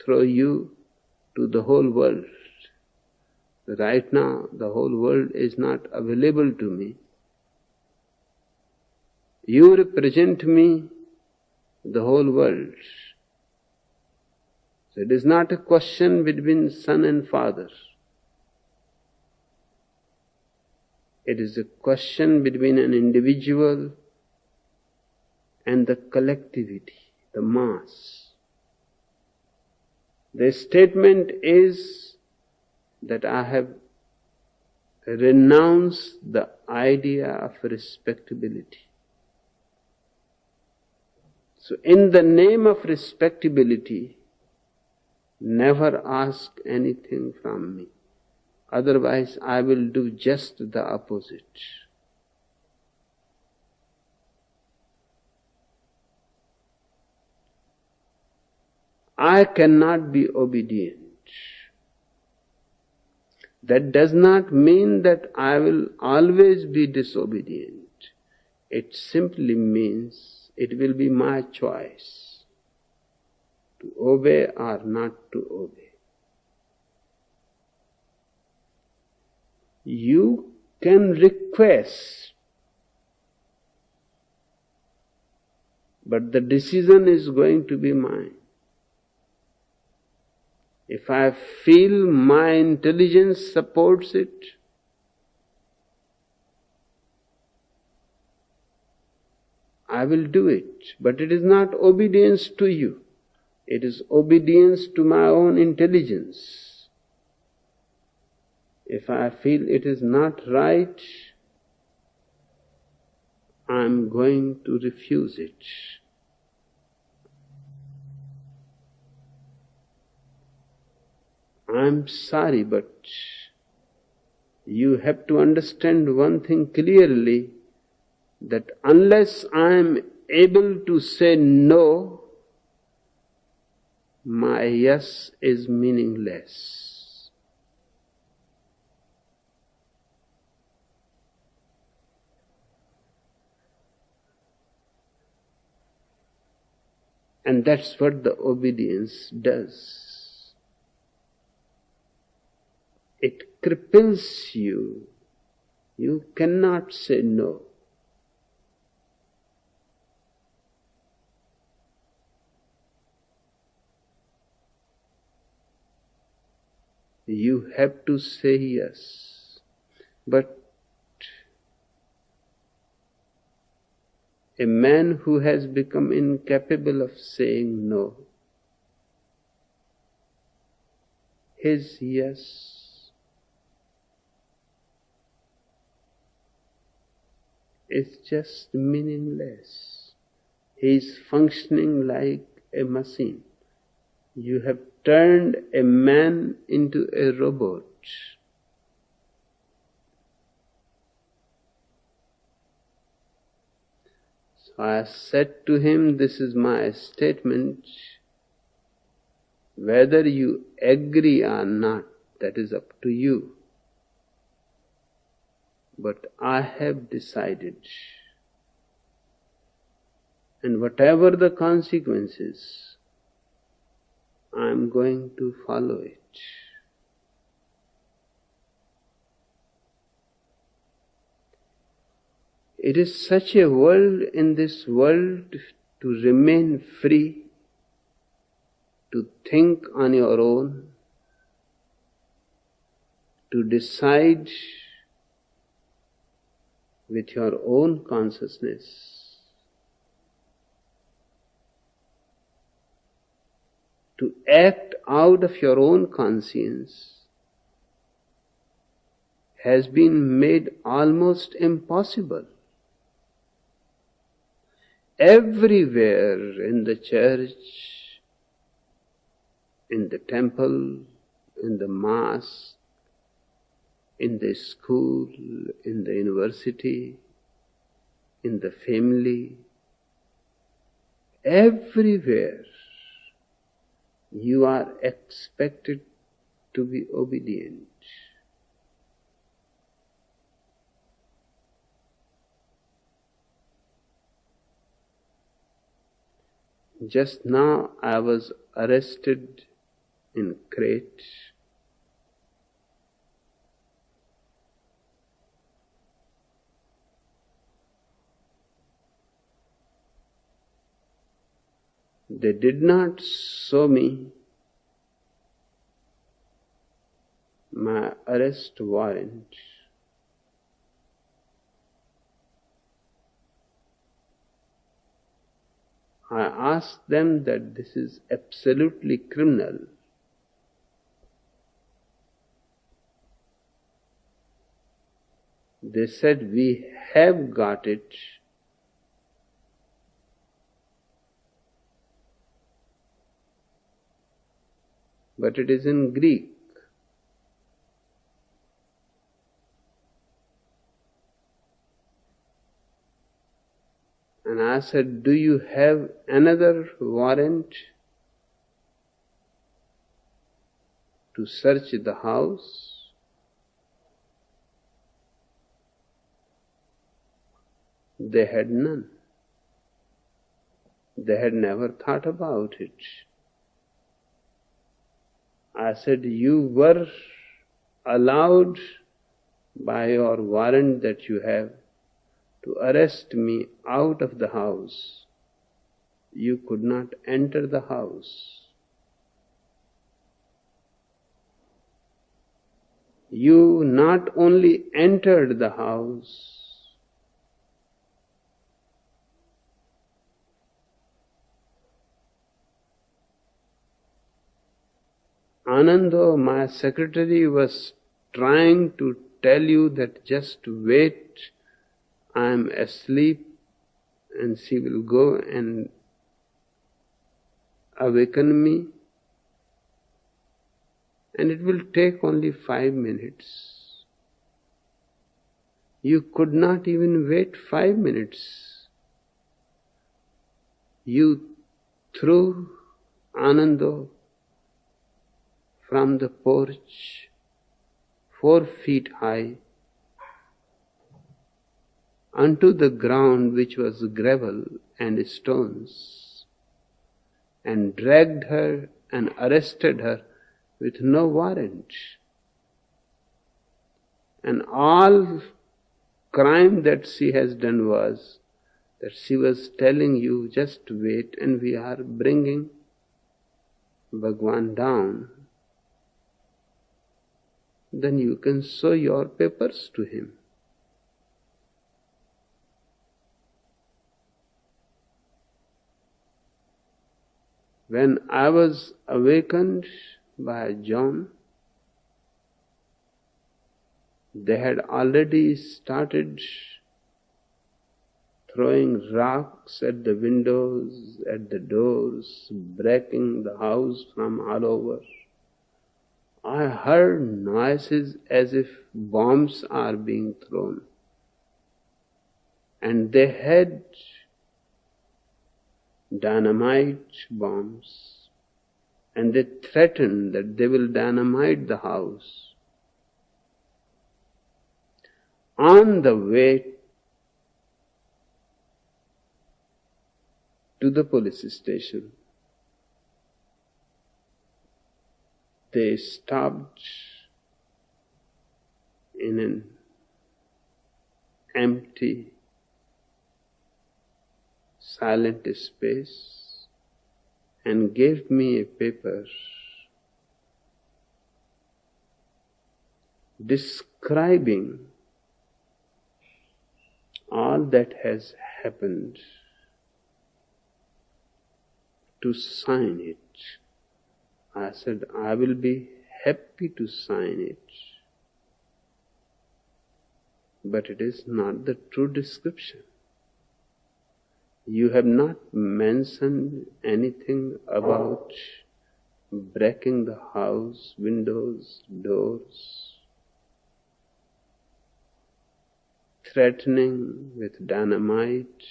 through you to the whole world. Right now, the whole world is not available to me. You represent me, the whole world. So it is not a question between son and father. It is a question between an individual and the collectivity, the mass. The statement is that I have renounced the idea of respectability. So in the name of respectability, never ask anything from me. Otherwise, I will do just the opposite. I cannot be obedient. That does not mean that I will always be disobedient. It simply means it will be my choice to obey or not to obey. You can request, but the decision is going to be mine. If I feel my intelligence supports it, I will do it. But it is not obedience to you. It is obedience to my own intelligence. If I feel it is not right, I am going to refuse it. I am sorry, but you have to understand one thing clearly, that unless I am able to say no, my yes is meaningless. And that's what the obedience does. It cripples you. You cannot say no. You have to say yes. But a man who has become incapable of saying no, his yes is just meaningless. He is functioning like a machine. You have turned a man into a robot. So I said to him, this is my statement. Whether you agree or not, that is up to you. But I have decided, and whatever the consequences, I am going to follow it. It is such a world in this world to remain free, to think on your own, to decide with your own consciousness, to act out of your own conscience, has been made almost impossible. Everywhere in the church, in the temple, in the mosque, in the school, in the university, in the family, everywhere you are expected to be obedient. Just now I was arrested in Crete. They did not show me my arrest warrant. I asked them that this is absolutely criminal. They said, we have got it. But it is in Greek. And I said, do you have another warrant to search the house? They had none. They had never thought about it. I said, you were allowed by your warrant that you have to arrest me out of the house. You could not enter the house. You not only entered the house, Anando, my secretary, was trying to tell you that just wait, I am asleep, and she will go and awaken me, and it will take only 5 minutes. You could not even wait 5 minutes. You threw Anando from the porch 4 feet high onto the ground, which was gravel and stones, and dragged her and arrested her with no warrant. And all crime that she has done was that she was telling you, just wait, and we are bringing Bhagwan down. Then you can show your papers to him. When I was awakened by John, they had already started throwing rocks at the windows, at the doors, breaking the house from all over. I heard noises as if bombs are being thrown. And they had dynamite bombs, and they threatened that they will dynamite the house. On the way to the police station, they stopped in an empty, silent space and gave me a paper describing all that has happened, to sign it. I said, I will be happy to sign it. But it is not the true description. You have not mentioned anything about breaking the house, windows, doors, threatening with dynamite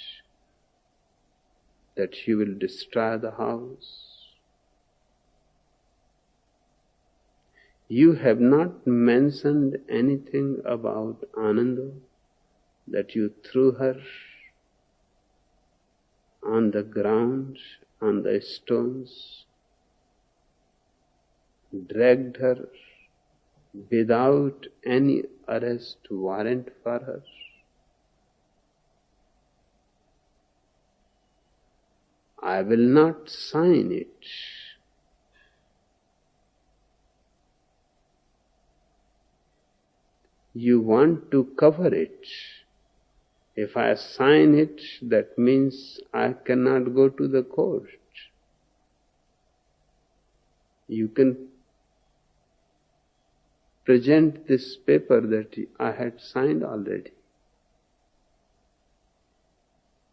that you will destroy the house. You have not mentioned anything about Ananda, that you threw her on the ground, on the stones, dragged her without any arrest warrant for her. I will not sign it. You want to cover it. If I sign it, that means I cannot go to the court. You can present this paper that I had signed already.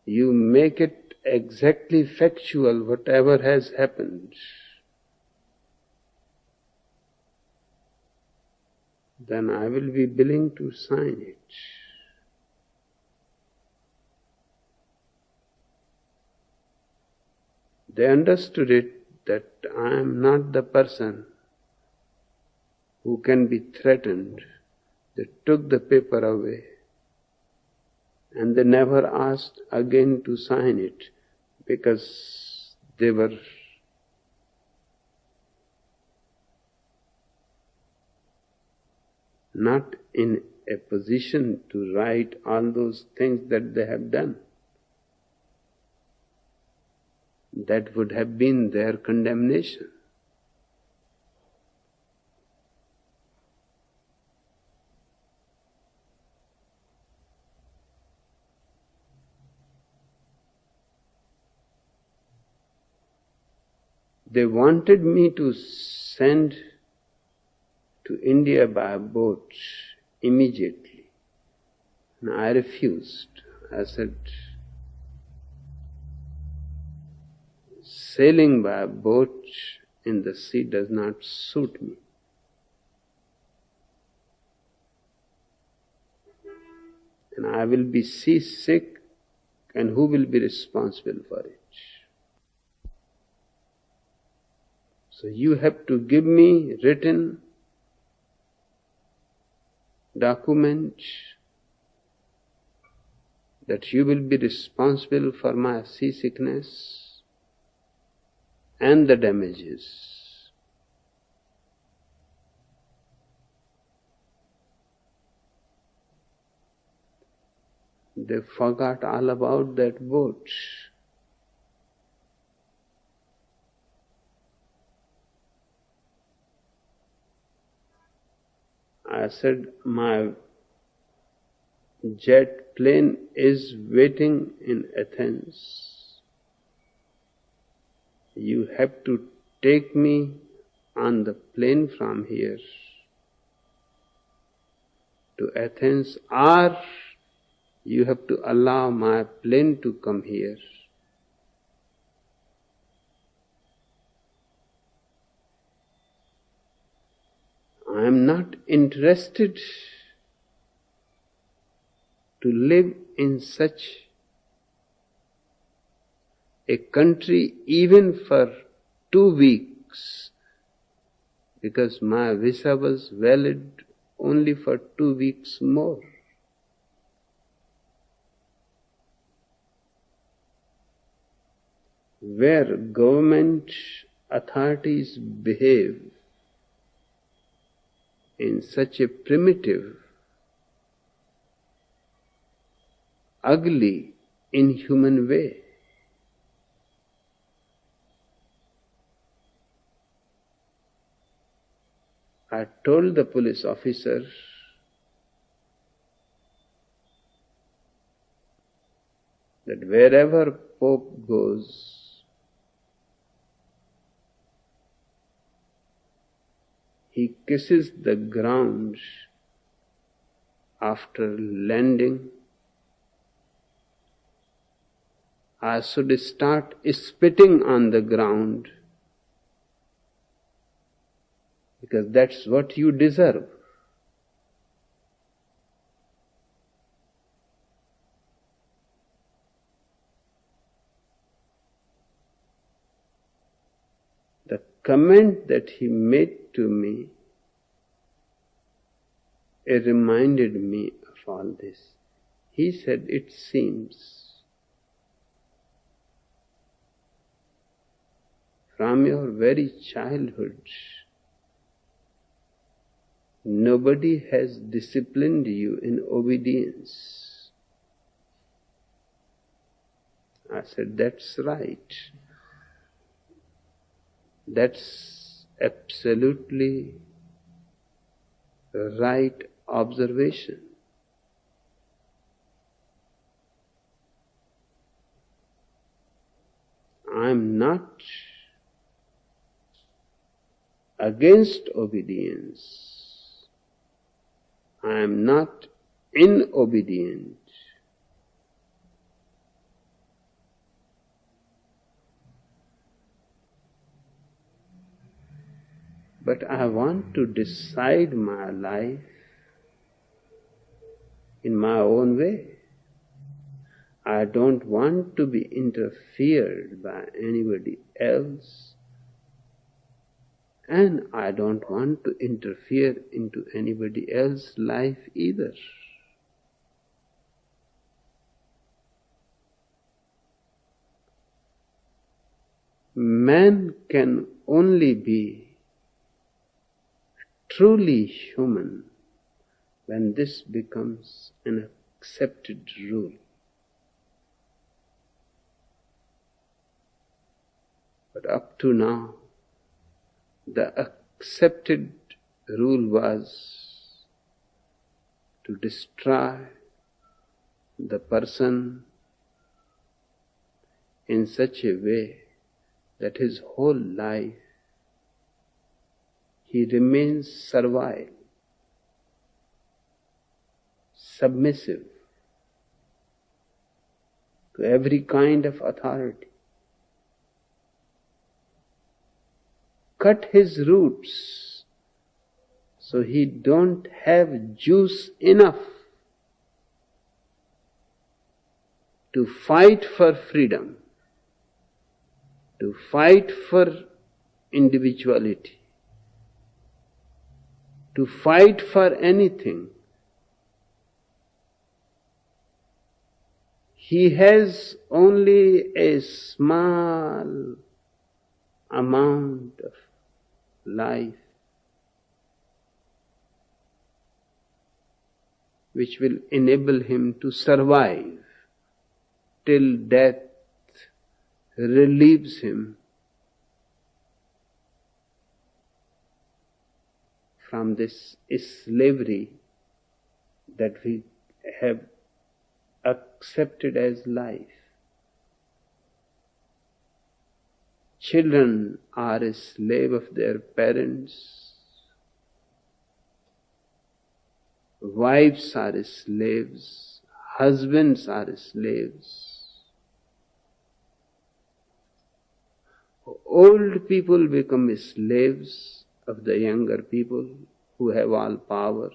You make it exactly factual, whatever has happened. Then I will be willing to sign it. They understood it that I am not the person who can be threatened. They took the paper away and they never asked again to sign it because they were not in a position to write all those things that they have done. That would have been their condemnation. They wanted me to send to India by boat immediately. And I refused. I said, sailing by boat in the sea does not suit me. And I will be seasick, and who will be responsible for it? So you have to give me written document that you will be responsible for my seasickness and the damages. They forgot all about that boat. I said, my jet plane is waiting in Athens. You have to take me on the plane from here to Athens, or you have to allow my plane to come here. I am not interested to live in such a country even for 2 weeks, because my visa was valid only for 2 weeks more. Where government authorities behave in such a primitive, ugly, inhuman way. I told the police officer, that wherever Pope goes, he kisses the ground after landing. I should start spitting on the ground, because that's what you deserve. The comment that he made to me, it reminded me of all this. He said, it seems from your very childhood, nobody has disciplined you in obedience. I said, that's right. That's absolutely right observation. I'm not against obedience. I am not inobedient. But I want to decide my life in my own way. I don't want to be interfered by anybody else, and I don't want to interfere into anybody else's life either. Man can only be truly human when this becomes an accepted rule. But up to now, the accepted rule was to destroy the person in such a way that his whole life he remains servile, submissive to every kind of authority. Cut his roots so he don't have juice enough to fight for freedom, to fight for individuality, to fight for anything. He has only a small amount of life which will enable him to survive till death relieves him from this slavery that we have accepted as life. Children are a slave of their parents. Wives are slaves. Husbands are slaves. Old people become slaves of the younger people who have all power.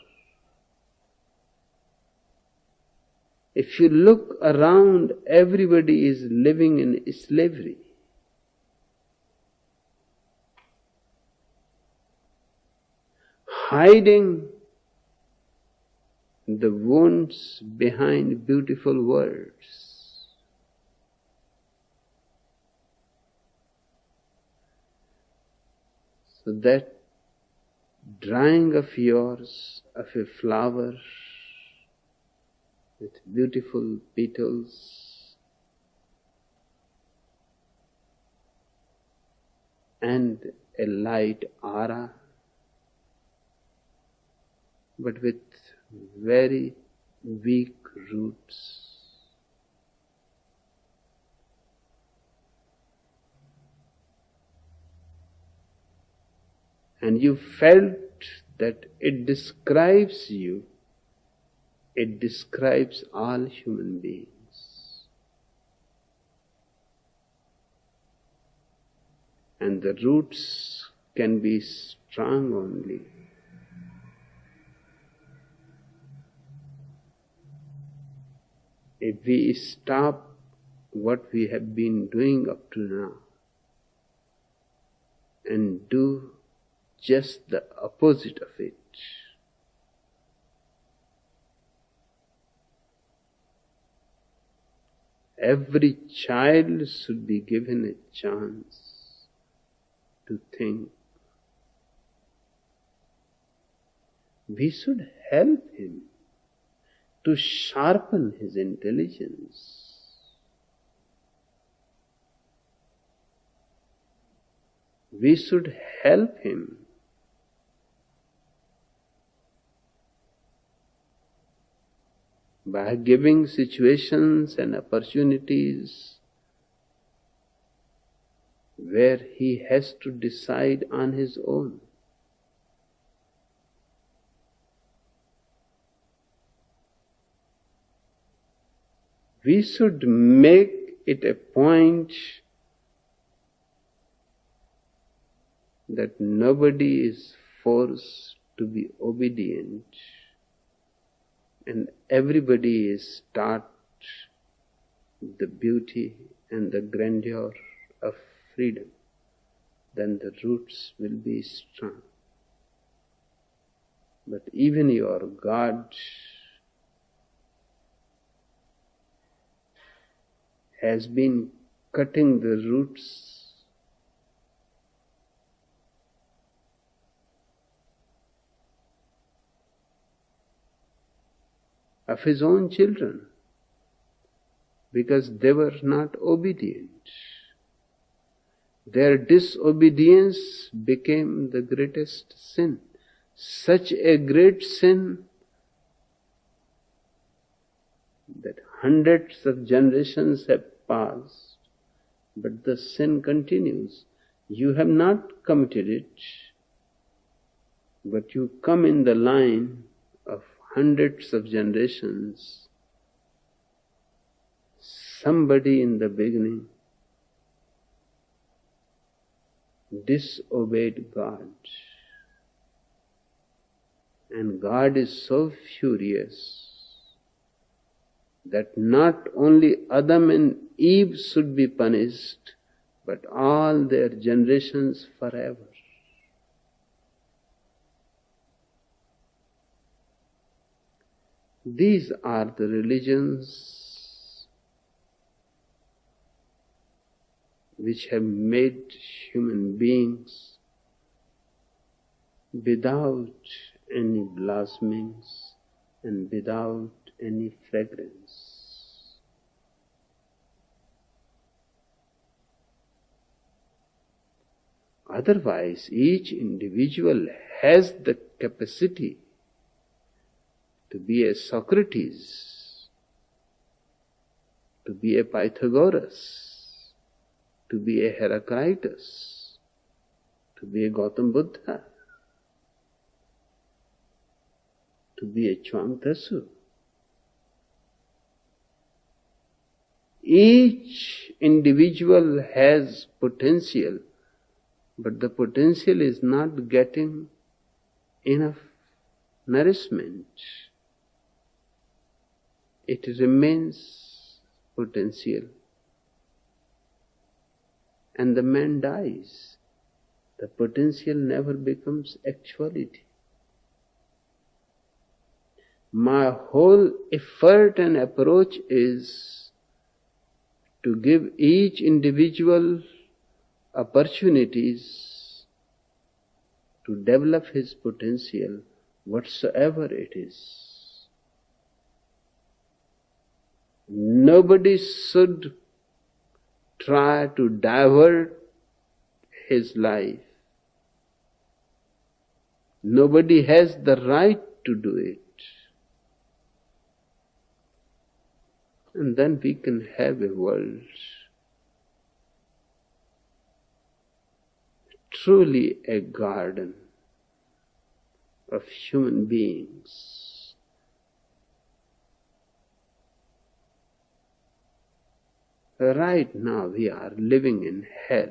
If you look around, everybody is living in slavery. Hiding the wounds behind beautiful words. So that drawing of yours of a flower with beautiful petals and a light aura, but with very weak roots. and you felt that it describes you, it describes all human beings. And the roots can be strong only if we stop what we have been doing up to now and do just the opposite of it. Every child should be given a chance to think. We should help him to sharpen his intelligence. We should help him by giving situations and opportunities where he has to decide on his own. We should make it a point that nobody is forced to be obedient, and everybody is taught the beauty and the grandeur of freedom. Then the roots will be strong. But even your God has been cutting the roots of his own children because they were not obedient. Their disobedience became the greatest sin. Such a great sin that hundreds of generations have passed, but the sin continues. You have not committed it, but you come in the line of hundreds of generations. Somebody in the beginning disobeyed God, and God is so furious that not only Adam and Eve should be punished, but all their generations forever. These are the religions which have made human beings without any blossomings and without any fragrance. Otherwise, each individual has the capacity to be a Socrates, to be a Pythagoras, to be a Heraclitus, to be a Gautam Buddha, to be a Chuang Tzu. Each individual has potential, but the potential is not getting enough nourishment. It remains potential, and the man dies. The potential never becomes actuality. My whole effort and approach is to give each individual opportunities to develop his potential, whatsoever it is. Nobody should try to divert his life. Nobody has the right to do it. And then we can have a world truly a garden of human beings. Right now we are living in hell.